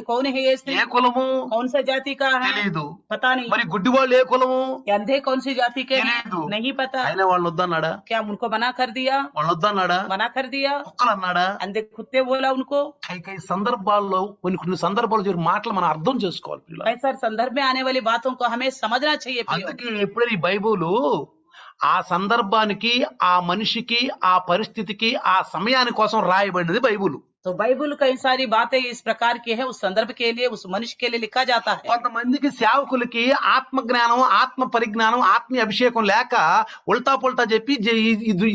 कौन है ये स्त्री? ఏ కులము? कौन सा जाति का है? తెలీదు. पता नहीं। మరి గుడ్డి వాళ్ళు ఏ కులము? अंधे कौन सी जाति के हैं? తెలీదు. नहीं पता। ఆయన వాళ్ళని వద్దన్నాడా? क्या उनको मना कर दिया? వాళ్ళని వద్దన్నాడా? मना कर दिया। కుక్కలు అన్నాడా? अंधे कुत्ते बोला उनको। కై సందర్భాల్లో కొన్ని సందర్భాలు జరిగే మాటలు మనం అర్థం చేసుకోవాలి పిల్లలు. ऐसा संदर्भ में आने वाली बातों को हमें समझना चाहिए। అందుకే ఎప్పుడైనా ఈ బైబుల్ ఆ సందర్భానికి, ఆ మనిషికి, ఆ పరిస్థితికి, ఆ సమయాని కోసం రాయబడినది బైబుల్. तो बाइबल कई सारी बातें इस प्रकार की है, उस संदर्भ के लिए, उस मनुष्य के लिए लिखा जाता है। కొంతమందికి సేవకులకి ఆత్మ జ్ఞానం, ఆత్మ పరిజ్ఞానం, ఆత్మీయ అభిషేకం లేక ఉల్టా పుల్టా చెప్పి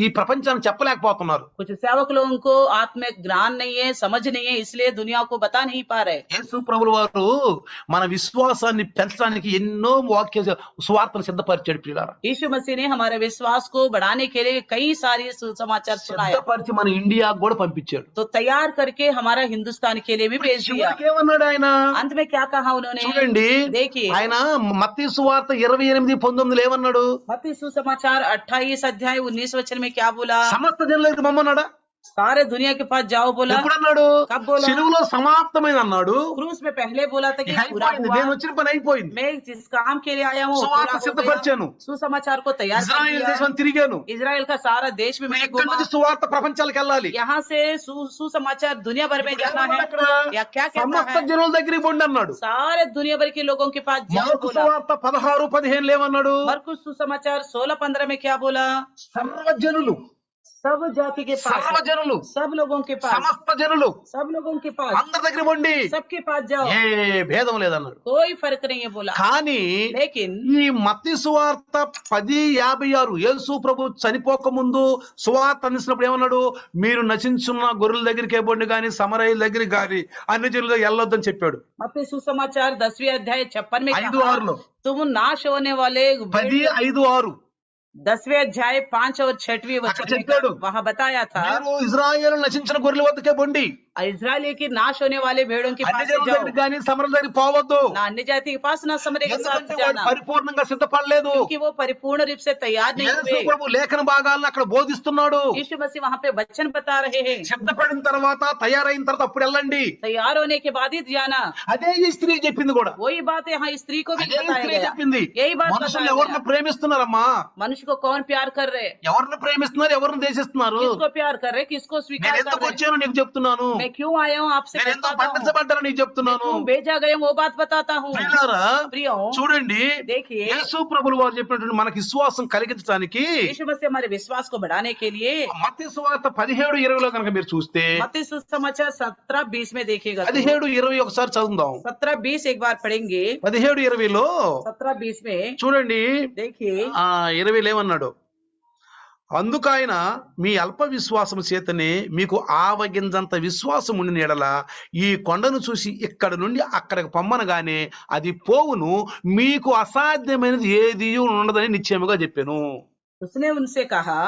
ఈ ప్రపంచాన్ని చెప్పలేకపోతున్నారు. कुछ सेवक लोगों को आत्मिक ज्ञान नहीं है, समझ नहीं है, इसलिए दुनिया को बता नहीं पा रहे। యేసు ప్రభువు వారు మన విశ్వాసాన్ని పెంచడానికి ఎన్నో వాక్య సువార్తను సిద్ధపరిచాడు పిల్లలారా. यीशु मसीह ने हमारे विश्वास को बढ़ाने के लिए कई सारी सुसमाचार सुनाया, సిద్ధపరిచి మన ఇండియాకు కూడా పంపించాడు. तो तैयार करके हमारा हिंदुस्तान के लिए भी भेज दिया। చివరికి ఏమన్నాడు ఆయన? अंत में क्या कहा उन्होंने? చూడండి, देखिए ఆయన మత్తయి సువార్త 28:19 ఏమన్నాడు? मत्ती सुसमाचार 28 अध्याय 19 वचन में क्या बोला? సమస్త జనులకు మమ్మన్నాడా? सारे दुनिया के पास जाओ बोला। ఎప్పుడన్నాడు? कब बोला? సిలువలో సమాప్తమైన అన్నాడు. क्रूस में पहले बोला था कि ఇక पूरा అయిపోయింది, हुआ। నేను వచ్చిన పని అయిపోయింది. मैं जिस काम के लिए आया हूँ वो సువార్త पूरा हो సిద్ధపరిచాను. गया। सुसमाचार को तैयार कर ఇజ్రాయెల్ दिया। దేశం తిరిగాను. इजराइल का सारा देश में मैं ఇక్కడి घूमा। నుంచి సువార్త ప్రపంచాలకు వెళ్ళాలి. यहाँ से सुसमाचार दुनिया भर में जाना है। అక్కడ या क्या कहता సమస్త है? జనుల దగ్గరికి పోండి అన్నాడు. सारे दुनिया भर के लोगों के पास जाओ మార్కు बोला। సువార్త 16:15 ఏమన్నాడు? मरकुस सुसमाचार 16-15 में क्या बोला? సర్వజనులు, सब जाति के पास, సర్వజనులు, सब लोगों के पास, సమస్త జనులు सब लोगों के पास, అందరి దగ్గర పోండి, सबके पास जाओ, ఏ భేదం లేదన్నాడు. कोई फर्क नहीं है बोला। కానీ लेकिन ఈ మత్తయి సువార్త 10:56 యేసు ప్రభు చనిపోక ముందు సువార్త అందించినప్పుడు ఏమన్నాడు? మీరు నశించున్న గొర్రెల దగ్గరికి పోండి గాని సమరయుల దగ్గరికి గాని అన్ని జనుల వెళ్ళొద్దని చెప్పాడు. मत्ती सुसमाचार 10वें अध्याय 56 में 5:6 तुम नाश होने वाले 10:5-6 10वें अध्याय 5 और 6वीं वचन में చెప్పాడు. वहाँ बताया था మీరు ఇజ్రాయేలు నశించిన గొర్రెల వద్దకే పోండి, इजराइल की नाश होने वाले भेड़ों के అన్ని पास జనుల जाओ, దగ్గరికి గాని సమరయుల దగ్గరికి పోవద్దు. ना अन्य जाति के पास ना समरे के साथ ఎందుకంటే వాడు जाना, పరిపూర్ణంగా సిద్ధపడలేదు. क्योंकि वो परिपूर्ण रूप से तैयार नहीं యేసు हुए। ప్రభు లేఖన భాగాలను అక్కడ బోధిస్తున్నాడు. यीशु मसीह वहाँ पे वचन बता रहे हैं, సిద్ధపడిన తర్వాత, తయారైన తర్వాత అప్పుడు వెళ్ళండి. तैयार होने के बाद ही जाना। అదే ఈ స్త్రీ చెప్పింది కూడా. वही बात यहाँ स्त्री को भी అదే ఈ बताया స్త్రీ गया। చెప్పింది. यही बात మనుషులు बताया ఎవరిని गया। ప్రేమిస్తున్నారమ్మా? मनुष्य को कौन प्यार कर रहे? ఎవరిని ప్రేమిస్తున్నారు, ఎవరిని దేశిస్తున్నారు? किसको प्यार कर रहे, किसको నేను स्वीकार कर ఎందుకు रहे? వచ్చాను నీకు చెప్తున్నాను. मैं क्यों आया हूँ आपसे నేను ఎందుకు बताता हूँ, పండించబడ్డాను నీకు చెప్తున్నాను. क्यों भेजा गया वो बात बताता हूँ। ప్రియులారా, प्रियो చూడండి, देखिए, యేసు ప్రభువు వారు చెప్పినటువంటి మనకి విశ్వాసం కలిగించడానికి यीशु मसीह हमारे विश्वास को बढ़ाने के लिए మత్తయి సువార్త 17:20 కనుక మీరు చూస్తే, मत्ती सुसमाचार 17-20 में देखिएगा, 17:20 ఒకసారి చదువుదాం. 17-20 एक बार पढ़ेंगे। 17:20 17-20 में చూడండి, देखिए 20 ఏమన్నాడు? అందుకైన మీ అల్ప విశ్వాసము చేతనే మీకు ఆవగింజంత విశ్వాసం ఉండిన యెడల ఈ కొండను చూసి ఇక్కడ నుండి అక్కడికి పొమ్మనగానే అది పోవును, మీకు అసాధ్యమైనది ఏది ఉండదని నిశ్చయముగా చెప్పాను. उसने उनसे कहा,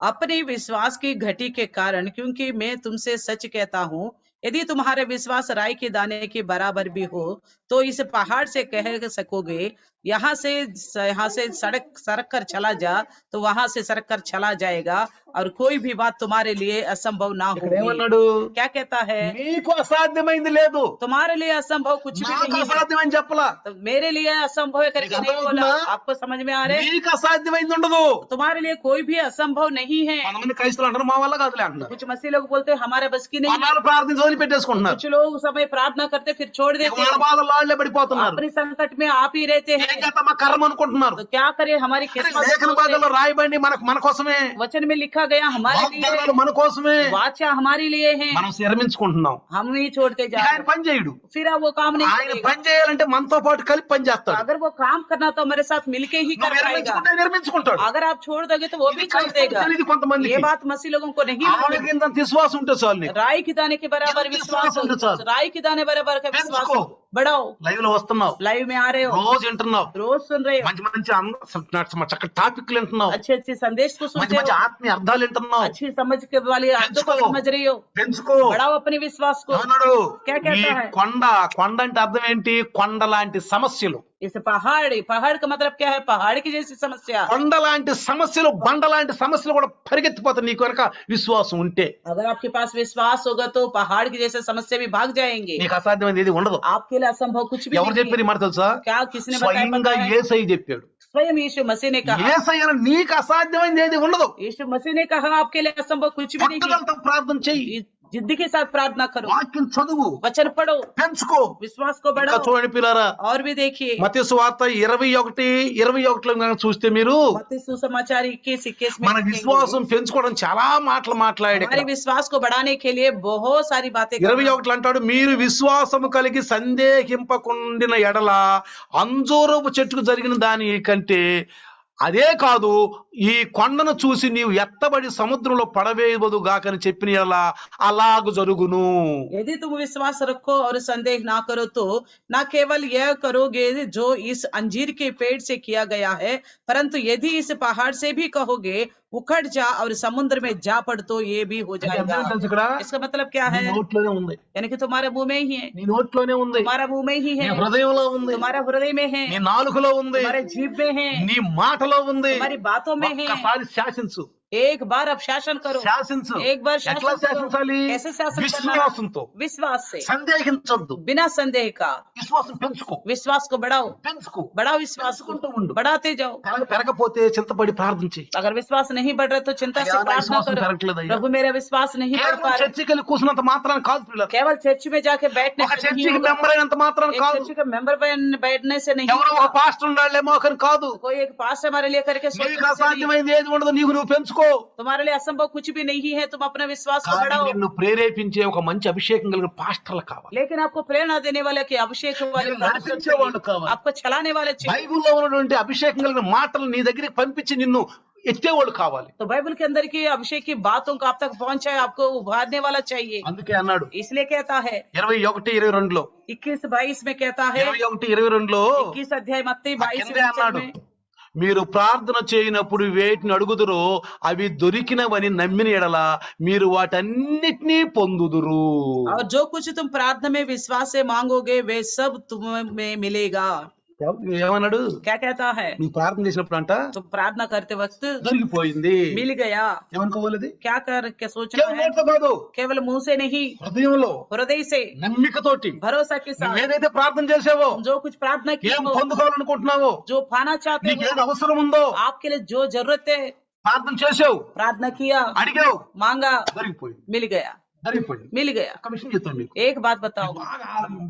अपने विश्वास की घटी के कारण, क्योंकि मैं तुमसे सच कहता हूँ, यदि तुम्हारे विश्वास राई के दाने के बराबर भी हो तो इस पहाड़ से कह सकोगे यहाँ से सड़क कर चला जा, तो वहां से सड़क कर चला जाएगा, और कोई भी बात तुम्हारे लिए असंभव ना होगी। ఏమన్నాడు? क्या कहता है? మీకు అసాధ్యమైంది లేదు, तुम्हारे लिए असंभव कुछ भी నాకు नहीं है। అసాధ్యమని చెప్పలా. तो मेरे लिए असंभव है करके नहीं बोला। आपको समझ में आ रहे? మీకు అసాధ్యమైంది ఉండదు. तुम्हारे लिए कोई भी असंभव नहीं है। కొంతమంది క్రైస్తవులు అంటారు మా వల్ల కాదులే అంటున్నారు. कुछ मसीह लोग बोलते हैं हमारे बस की नहीं है। కొన్నాళ్ళు ప్రార్థించి వదిలిపెట్టేసుకుంటున్నారు. कुछ लोग समय प्रार्थना करते फिर छोड़ देते వాళ్ళ हैं, బాధలు వాళ్ళే పడిపోతున్నారు. अपने संकट में आप ही रहते ఏం हैं। చేద్దాం, మా కర్మ అనుకుంటున్నారు. तो क्या करें, हमारी అరే, किस्मत లేఖన భాగంలో రాయబడి మన కోసమే. वचन में लिखा गया हमारे लिए, వాగ్దానాలు మన కోసమే. वाचा हमारे लिए है, మనం విరమించుకుంటున్నాం. हम नहीं छोड़ते जा ఇక ఆయన रहे, పని చేయడు. फिर अब वो काम नहीं ఆయన करेगा। పని చేయాలంటే మనతో పాటు కలిపి పని तो చేస్తాడు. अगर वो काम करना तो हमारे साथ मिलके ही कर నువ్వు पाएगा। విరమించుకుంటే నిర్మించుకుంటాడు. अगर आप छोड़ दोगे तो वो ఇది भी छोड़ క్రైస్తవులకు देगा। తెలియదు కొంతమందికి. ये बात मसीह लोगों को नहीं मालूम। ఆవగింత విశ్వాసం ఉంటే చాలు నీకు. राई के दाने के बराबर ఎంత विश्वास విశ్వాసం ఉంటే చాలు. राई के दाने बराबर का विश्वास పెంచుకో. बढ़ाओ। లైవ్ లో వస్తున్నావు, लाइव में आ रहे हो, రోజు వింటున్నావు, रोज सुन रहे हो, మంచి మంచి చక్కటి టాపిక్లు వింటున్నావు, अच्छे अच्छे संदेश को మంచి सुनते మంచి हो, ఆత్మీయ అర్థాలు వింటున్నావు. अच्छी समझ के वाली अर्थों को పెంచుకో. समझ रही हो, పెంచుకో. बढ़ाओ अपने विश्वास को। ఏమన్నాడు? क्या ఈ कहता है? కొండ అంటే అర్థం ఏంటి? కొండ లాంటి సమస్యలు. इस पहाड़ का मतलब क्या है? पहाड़ की जैसी समस्या। కొండ లాంటి సమస్యలు, బండ లాంటి సమస్యలు కూడా పరిగెత్తిపోతాయి నీకు కనుక విశ్వాసం ఉంటే. अगर आपके पास विश्वास होगा तो पहाड़ की जैसे समस्या भी भाग जाएंगे। నీకు అసాధ్యమైనది ఏది ఉండదు. आपके लिए असंभव कुछ भी ఎవరు नहीं చెప్పారు है। ఈ మాట తెలుసా? क्या किसने बताया? స్వయంగా पता है? యేసయ్య చెప్పాడు. स्वयं यीशु मसीह ने कहा, యేసయ్య నీకు అసాధ్యమైనది ఏది ఉండదు. यीशु मसीह ने कहा आपके लिए असंभव कुछ भी नहीं है। పట్టుదలతో ప్రార్థన చెయ్యి, जिद्दी के साथ प्रार्थना करो, వాక్యం చదువు, वचन पढ़ो, పెంచుకో. विश्वास को ఇంకా बढ़ाओ। చూడండి పిల్లారా, और भी देखिए మత్తయి సువార్త 21:21లో కనుక చూస్తే మీరు मत्ती सुसमाचार 21 में మన देखेंगे। విశ్వాసం పెంచుకోవడం చాలా మాటలు మాట్లాడాడు. हमारे विश्वास को बढ़ाने के लिए बहुत सारी बातें करना। 21 అంటాడు, మీరు విశ్వాసము కలిగి సందేహింపకుండిన ఎడల అంజూరపు చెట్టుకు జరిగిన దాని కంటే, అదే కాదు ఈ కొండను చూసి నీవు ఎత్తబడి సముద్రంలో పడవేయవదు గాకని చెప్పిన ఎడల అలాగు జరుగును. यदि तुम विश्वास रखो और संदेह ना करो तो न केवल यह करोगे जो इस अंजीर के पेड़ से किया गया है, परंतु यदि इस पहाड़ से भी कहोगे उखड़ जा और समुद्र में जा पड़ तो ये भी हो जाएगा। తెలుసు ఇక్కడ इसका मतलब क्या నీ है? నోట్లోనే ఉంది, यानी कि तुम्हारे मुंह में ही है, నీ నోట్లోనే ఉంది, तुम्हारा मुंह में ही నీ है, హృదయంలో ఉంది, तुम्हारा हृदय में है, నీ నాలుకలో ఉంది, तुम्हारे जीभ में है, నీ మాటలో ఉంది. तुम्हारी बातों में है। ఒక్కసారి శాసించు, एक बार अब शासन करो, శాసించు. एक बार ఎట్లా शासन करो। శాసించాలి? कैसे शासन करना? విశ్వాసంతో, विश्वास से, సందేహించొద్దు. बिना संदेह का। విశ్వాసం పెంచుకో, विश्वास को बढ़ाओ, పెంచుకో. बढ़ाओ विश्वास को, పెంచుకుంటూ ఉండు. बढ़ाते जाओ। పెరగపోతే చింతపడి ప్రార్థించి, अगर विश्वास नहीं बढ़ रहा तो चिंता से అయ్యా, నా प्रार्थना విశ్వాసం करो, పెరగట్లేదు అయ్యా. प्रभु मेरा विश्वास नहीं बढ़ पा కేవలం रहा। చర్చికి వెళ్ళి కూర్చున్నంత మాత్రాన కాదు పిల్లలు. केवल चर्च में जाके बैठने ఒక से नहीं చర్చికి होगा। మెంబర్ అయినంత మాత్రాన एक కాదు. चर्च का मेंबर बैठने से नहीं ఎవరో ఒక होगा। పాస్టర్ ఉండాలేమో అని కాదు. कोई एक पास हमारे लिए करके నీకు सोचने से नहीं। అసాధ్యమైంది ఏది ఉండదు, నీకు నువ్వు పెంచుకో. तुम्हारे लिए असंभव कुछ भी नहीं है, तुम अपना विश्वास को కానీ बढ़ाओ। నిన్ను ప్రేరేపించే ఒక మంచి అభిషేకం కలిగిన పాస్టర్లు కావాలి. लेकिन आपको प्रेरणा देने वाले कि अभिषेक वाले నిన్ను पास्टर నడిపించేవాళ్ళు चाहिए, కావాలి. आपको चलाने वाले चाहिए। బైబిల్లో ఉన్నటువంటి అభిషేకం కలిగిన మాటలు నీ దగ్గరికి పంపించి నిన్ను ఎత్తేవాళ్ళు కావాలి. तो बाइबल के अंदर की अभिषेक की बातों को आप तक पहुंचाए, आपको उभारने वाला चाहिए। అందుకే అన్నాడు इसलिए कहता है 21:22లో, 21-22 में कहता है, 21:22లో 21 अध्याय मत्ती ఆ 22 కిందే అన్నాడు, మీరు ప్రార్థన చేయనప్పుడు వేటిని అడుగుదురో అవి దొరికినవని నమ్మిన ఎడల మీరు వాటన్నిటినీ పొందుదురు. और जो कुछ तुम प्रार्थना में विश्वास से मांगोगे वे सब तुम्हें मिलेगा। ఏమన్నాడు? क्या कहता है? నీ ప్రార్థన చేసినప్పుడు అంట तुम प्रार्थना करते वक्त దొరికిపోయింది. मिल गया। ఏమనుకోవాలి? क्या कर के सोचना है? కేవలం కాదు, केवल मुंह से नहीं, హృదయంలో हृदय से, నమ్మికతోటి भरोसा के साथ నువ్వేదైతే ప్రార్థన చేసావో, तुम जो कुछ प्रार्थना की ఏం हो, పొందుకోవాలనుకుంటున్నావో, जो पाना चाहते నీకు हो, ఏది అవసరం ఉందో आपके लिए जो जरूरत है, ప్రార్థన చేసావు, प्रार्थना किया, అడిగావు, मांगा, దొరికిపోయింది. मिल गया, దొరికిపోయింది. मिल गया। ఒక విషయం చెప్తాను మీకు, एक बात बताओ,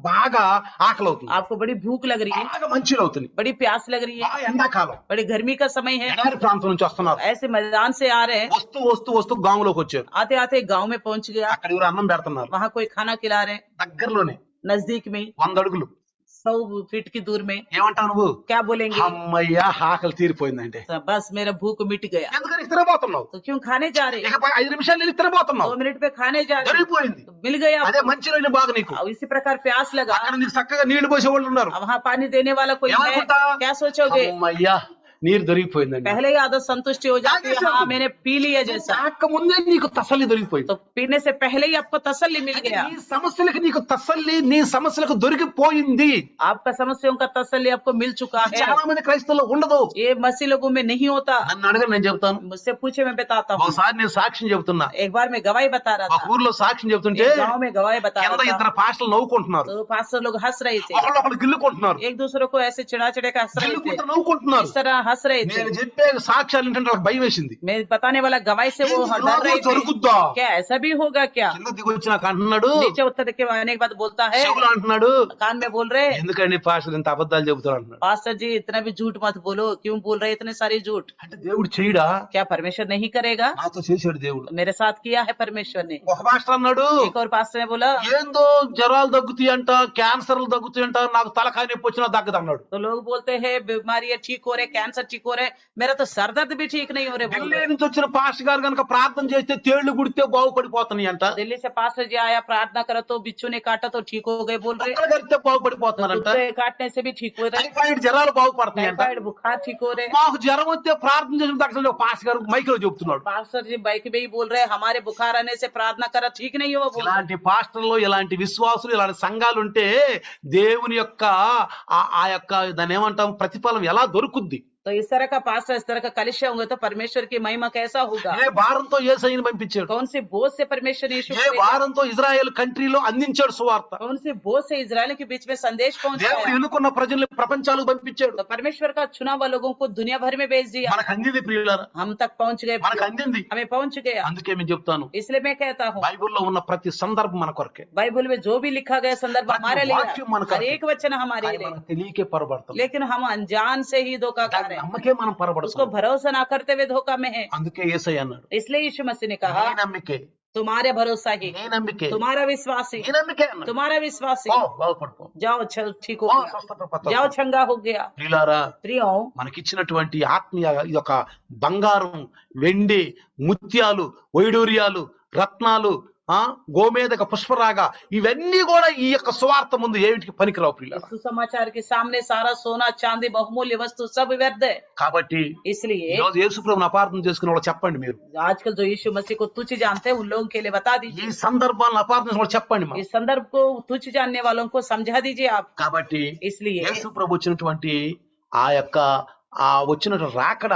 బాగా ఆకలి అవుతుంది, आपको बड़ी भूख लग रही है, బాగా మంచిలు అవుతుంది, बड़ी प्यास लग रही है, బాగా ఎండాకాలం, बड़ी गर्मी का समय है, ఎడారి ప్రాంతం నుంచి వస్తున్నారు, ऐसे मैदान से आ रहे हैं, వస్తూ వస్తూ వస్తూ గాంలోకి వచ్చారు. आते आते गांव में पहुंच गया, అక్కడ ఎవరు అన్నం పెడుతున్నారు, वहां कोई खाना खिला रहे हैं, దగ్గరలోనే नजदीक में 100 అడుగులు. 100 फीट की दूर में। ఏమంటావు నువ్వు? क्या बोलेंगे? అమ్మయ్యా ఆకలి తీరిపోయిందంటే. बस मेरा भूख मिट गया। ఎందుకని తిరగబోతున్నావు? तो क्यों खाने जा रहे? ఇక 5 నిమిషాలు వెళ్ళి తిరగబోతున్నావు, 2 मिनट पे खाने जा रहे, దొరికిపోయింది. तो मिल गया। అదే మంచినీళ్ళు బాగా నీకు, अब इसी प्रकार प्यास लगा, అక్కడ నీకు చక్కగా నీళ్లు పోసే వాళ్ళు ఉన్నారు. अब वहाँ पानी देने वाला कोई है, ఏమనుకుంటా? क्या सोचोगे? అమ్మయ్యా నీరు దొరికిపోయిందండి. पहले ही आदत संतुष्टि हो जाती है, हाँ मैंने पी लिया जैसा, తాక ముందే నీకు తసల్లి దొరికిపోయింది. तो पीने से पहले ही आपको तसल्ली मिल गया। నీ సమస్యలకు నీకు తసల్లి, నీ సమస్యలకు దొరికిపోయింది. आपका समस्याओं का तसल्ली आपको मिल चुका है। చాలా మంది క్రైస్తవులు ఉండదు. ये मसीह लोगों में नहीं होता। నన్ను అడగని నేను చెప్తాను. मुझसे पूछे मैं बताता हूँ। ఒకసారి నేను సాక్ష్యం చెబుతున్నా, एक बार मैं गवाही बता रहा ఒక था, ఊర్లో సాక్ష్యం చెబుతుంటే एक गाँव में गवाही बता కింద रहा था, ఇద్దరు పాస్టర్లు నవ్వుకుంటున్నారు, तो पास्टर लोग हंस रहे थे, ఒకళ్ళు గిల్లుకుంటున్నారు, एक दूसरे को ऐसे चिड़ा चिड़े का हंस रहे थे, గిల్లుకుంటూ నవ్వుకుంటున్నారు. इस तरह हंस रहे थे। నేను చెప్పే సాక్ష్యాలు ఏంటంటే వాళ్ళకి భయం వేసింది. मैं बताने वाला गवाही से वो ఏంది डर ఇలాగూ रहे थे, జరుగుద్దా? क्या ऐसा भी होगा क्या? కింద దిగొచ్చి నాకు అంటున్నాడు, नीचे उतर के आने के बाद बोलता है, చెవులు అంటున్నాడు, कान में बोल रहे, ఎందుకండి పాస్టర్ ఇంత అబద్ధాలు చెబుతాడు అంటున్నాడు. पास्टर जी इतना भी झूठ मत बोलो, क्यों बोल रहे इतने सारे झूठ? అంటే దేవుడు చేయడా? क्या परमेश्वर नहीं करेगा? నాతో చేశాడు దేవుడు. मेरे साथ किया है परमेश्वर ने। ఒక పాస్టర్ అన్నాడు, एक और पास्टर ने बोला, ఏందో జ్వరాలు తగ్గుతాయంట, క్యాన్సర్లు తగ్గుతాయంట, నాకు తలకాయ నొప్పి వచ్చినా తగ్గదు అన్నాడు. तो लोग बोलते हैं बीमारियां ठीक हो रहे, कैंसर ठीक हो रहे, मेरा तो सर दर्द भी ठीक नहीं हो रहे बोल ఢిల్లీ रहे। నుంచి వచ్చిన పాస్టర్ గారు కనుక ప్రార్థన చేస్తే తేళ్లు గుడితే బాగుపడిపోతున్నాయి అంట, दिल्ली से पास्टर जी आया, प्रार्थना करो तो बिच्छू ने काटा तो ठीक हो गए बोल रहे, కుక్కలు కరిస్తే బాగుపడిపోతున్నారంట, कुत्ते काटने से भी ठीक हो रहे, టైఫాయిడ్ జ్వరాలు బాగుపడుతున్నాయంట. टाइफाइड बुखार ठीक हो रहे। మాకు జ్వరం వస్తే ప్రార్థన చేసిన తక్షణ పాస్టర్ గారు మైక్ లో చెబుతున్నాడు. पास्टर जी बाइक में ही बोल रहे, हमारे बुखार आने से प्रार्थना करा ठीक नहीं हुआ बोल रहे। ఇలాంటి పాస్టర్లు, ఇలాంటి విశ్వాసులు, ఇలాంటి సంఘాలు ఉంటే దేవుని యొక్క ఆ యొక్క దాన్ని ఏమంటాం ప్రతిఫలం ఎలా దొరుకుద్ది? तो इस तरह का पास्टर, इस तरह का कलिशा होंगे तो परमेश्वर की महिमा कैसा होगा? ఏ భారంతో యేసయ్యను పంపించాడు? कौन सी बोझ से परमेश्वर यीशु को ఏ भेजा? భారంతో ఇజ్రాయెల్ కంట్రీలో అందించాడు సువార్త? कौन सी बोझ से इजराइल के बीच में संदेश దేవుడు पहुंचाया? ఎన్నుకున్న ప్రజల్ని ప్రపంచాలకు పంపించాడు. तो परमेश्वर का चुना हुआ लोगों को दुनिया भर में भेज दिया। మనకు అందింది ప్రియులారా, हम तक पहुंच गए, మనకు అందింది. हमें पहुंच गया। అందుకే నేను చెప్తాను, इसलिए मैं कहता हूँ, బైబిల్లో ఉన్న ప్రతి సందర్భం మన కొరకే, बाइबल में जो भी लिखा गया संदर्भ हमारे लिए, वाक्य मन हर करते। एक वचन हमारे కానీ लिए, మనకు తెలియకే పొరపడతాం, लेकिन हम अनजान से ही धोखा खा रहे हैं, నమ్మకే మనం उसको పొరపడతాం. भरोसा ना करते हुए धोखा में है। అందుకే యేసయ్య అన్నాడు, इसलिए यीशु मसीह ने నీ कहा, నమ్మికే, तुम्हारे भरोसा ही, నీ నమ్మికే, तुम्हारा विश्वास ही, నీ నమ్మికే అన్నాడు. तुम्हारा विश्वास ही, ఓ బాగుపడిపో, जाओ चल ठीक हो ఓ गया, స్వస్థపడిపో. जाओ चंगा हो गया। ప్రియులారా, प्रियो, మనకిచ్చినటువంటి ఆత్మీయ ఇది ఒక బంగారం, వెండి, ముత్యాలు, వైడూర్యాలు, రత్నాలు, గోమేదక పుష్పరాగ, ఇవన్నీ కూడా ఈ యొక్క సువార్త ముందు ఏమిటికి పనికిరావు ప్రియులారా. सुसमाचार के सामने सारा सोना चांदी बहुमूल्य वस्तु सब व्यर्थ है। కాబట్టి इसलिए ఈ రోజు యేసు ప్రభువుని అపార్థం చేసుకునే వాళ్ళు చెప్పండి, మీరు आजकल जो यीशु मसीह को तुच्छ जानते हैं उन लोगों के लिए बता ఈ दीजिए, సందర్భాలను అపార్థం చేసిన వాళ్ళు చెప్పండి इस संदर्भ को तुच्छ जानने वालों को समझा दीजिए आप। కాబట్టి इसलिए యేసు ప్రభు వచ్చినటువంటి ఆ యొక్క వచ్చినటువంటి రాకడ,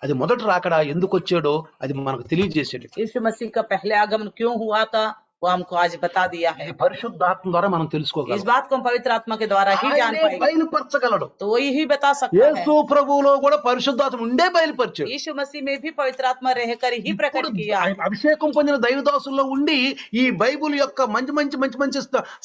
అది మొదటి రాకడ ఎందుకు వచ్చాడో అది మనకు తెలియజేసాడు. यीशु मसीह का पहले आगमन क्यों हुआ था वो हमको आज बता दिया है। ఇది పరిశుద్ధాత్మ ద్వారా మనం इस తెలుసుకోగలం, बात को हम पवित्र आत्मा के द्वारा ही जान ఆయనే पाएंगे, బయలుపరచగలడు. तो वही ही बता सकता యేసు है। ప్రభువులో కూడా పరిశుద్ధాత్మ ఉండే బయలుపరిచాడు. यीशु मसीह में भी पवित्र आत्मा रहकर ही प्रकट ఇప్పుడు किया। ఆయన అభిషేకం పొందిన దైవదాసుల్లో ఉండి ఈ బైబిల్ యొక్క మంచి మంచి మంచి మంచి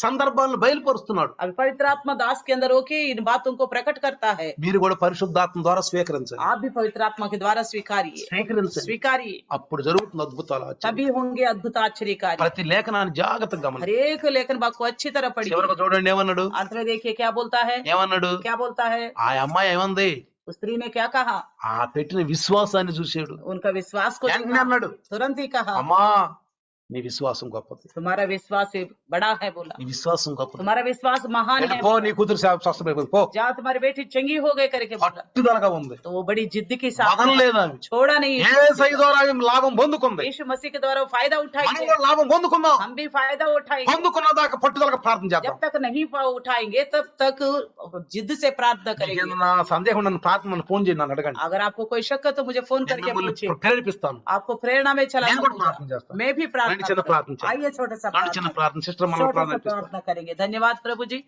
సందర్భాలను బయలుపరుస్తున్నాడు. अब पवित्र आत्मा दास के अंदर होके इन बातों को प्रकट करता है। మీరు కూడా పరిశుద్ధాత్మ ద్వారా స్వీకరించండి, आप भी पवित्र आत्मा के द्वारा स्वीकारिए, స్వీకరించండి. स्वीकारिए, అప్పుడు జరుగుతున్న అద్భుతాలు, ఆశ్చర్యాలు. तभी होंगे अद्भुत आश्चर्य कार्य। ప్రతి లేఖనాన్ని జాగ్రత్తగా हर గమనించండి. एक लेखन भाग को अच्छी तरह पढ़िए। చివరకు చూడండి ఏమన్నాడు, अंत में देखिए क्या बोलता है, ఏమన్నాడు, क्या बोलता है। ఆ అమ్మాయి ఏమంది, उस स्त्री ने क्या कहा, ఆ పెట్టిన విశ్వాసాన్ని చూశాడు, उनका विश्वास को వెంటనే देखा, అన్నాడు, तुरंत ही कहा, అమ్మా నీ విశ్వాసం గొప్పది, तुम्हारा विश्वास बड़ा है, बोला నీ విశ్వాసం గొప్పది, तुम्हारा विश्वास महान है, పో నీ కూతురు స్వస్థమైపోయింది పో. जहाँ तुम्हारी बेटी चंगी हो गई करके बोला। పట్టుదలగా ఉంది, तो वो बड़ी जिद्द के साथ వదలలేదు ఆమె. छोड़ा नहीं। యేసయ్య ద్వారా ఆమె లాభం పొందుకుంది, यीशु मसीह के द्वारा वो फायदा మనం उठाएंगे, కూడా లాభం పొందుకుందాం. हम भी फायदा उठाएंगे। పొందుకున్న దాకా పట్టుదలగా ప్రార్థన చేద్దాం. जब तक नहीं उठाएंगे तब तक जिद से प्रार्थना करेंगे। నా సందేహం నన్ను ప్రార్థన ఫోన్ చేయండి, నన్ను అడగండి, अगर आपको कोई शक है तो मुझे फोन करके నేను पूछिए, మిమ్మల్ని ప్రేరేపిస్తాను. आपको प्रेरणा में चला నేను కూడా ప్రార్థన सकूंगा। చేస్తాను. मैं भी రండి प्रार्थना చిన్న ప్రార్థన చేద్దాం. आइए छोटा सा రండి చిన్న ప్రార్థన, సిస్టర్ మనం छोटा ప్రార్థన सा చేస్తాం. प्रार्थना करेंगे। धन्यवाद प्रभु जी,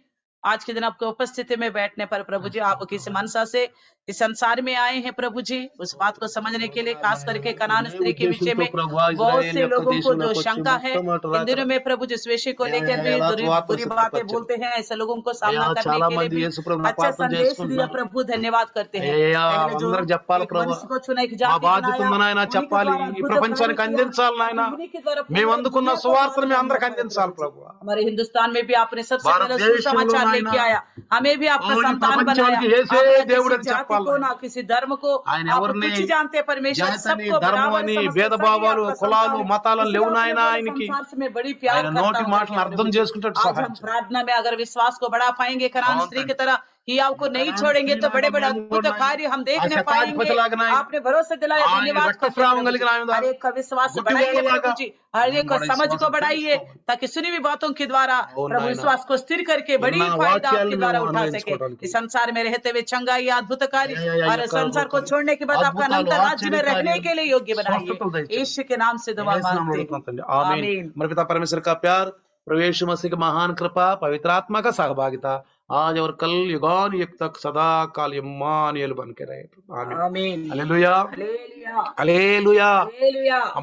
आज के दिन आपकी उपस्थिति में बैठने पर प्रभु जी आप किस मनसा से इस संसार में आए हैं प्रभु जी, उस बात को समझने के लिए खास करके कनान स्त्री के विषय में बहुत से लोगों को जो शंका है इन दिनों में प्रभु जी इस विषय को लेकर भी बुरी बातें बोलते हैं, ऐसे लोगों को सामना करने के लिए भी अच्छा संदेश दिया प्रभु, धन्यवाद करते हैं। पहले जो एक मनुष्य को चुना, एक మా जाति బాధ్యత बनाया, ఉంది నాయన, उन्हीं के చెప్పాలి, द्वारा ఈ अद्भुत ప్రపంచానికి कार्य किया, అందించాలి నాయన. उन्हीं के द्वारा మేము पूरी అందుకున్న दुनिया को సువార్తను మేము అందరికి आशीर्वाद అందించాలి करते ప్రభు. हैं। हमारे हिंदुस्तान में भी आपने सबसे भारत पहले देश सुसमाचार में लेके नायना, आया, हमें भी आपका और संतान प्रपंचाనికి बनाया। యేసే आप దేవుడు किसी అని जाति చెప్పాలి. को ना किसी धर्म को ఆయన आप ఎవరిని कुछ जानते हैं, परमेश्वर జాతని, सबको ధర్మం बराबर అని, समझते, భేదభావాలు, सभी आपका కులాలు, संतान है। మతాలను इसलिए లేవు आपने నాయన पूरे ఆయనకి. संसार से मैं बड़ी प्यार ఆయన करता నోటి हूं మాటలు करके అర్థం प्रभु जी। చేసుకుంటే आज हम प्रार्थना में अगर विश्वास को बढ़ा पाएंगे, करान हाँ, स्त्री की तरह ही आपको नहीं छोड़ेंगे तो बड़े बड़े अद्भुत कार्य हम देखने पाएंगे। आपने भरोसा दिलाया, धन्यवाद करते हैं प्रभु जी। हर एक का विश्वास बढ़ाइए प्रभु जी, हर एक को समझ को बढ़ाइए, ताकि सुनी हुई बातों के द्वारा प्रभु विश्वास को स्थिर करके बड़ी फायदा आपके द्वारा उठा सके। इस संसार में रहते हुए चंगाई, अद्भुत कार्य और संसार को छोड़ने के बाद आपका अनंत राज्य में रहने के लिए योग्य बनाइए। यीशु के नाम से दुआ मांगते हैं, आमीन। आमीन। हमारे पिता परमेश्वर का प्यार, प्रभु यीशु मसीह की महान कृपा, पवित्र आत्मा का सहभागिता आज और कल युगान युग तक सदा काल इम्मानुएल बन के रहे। आमीन। आमीन। Hallelujah, hallelujah, hallelujah. हालेलुया।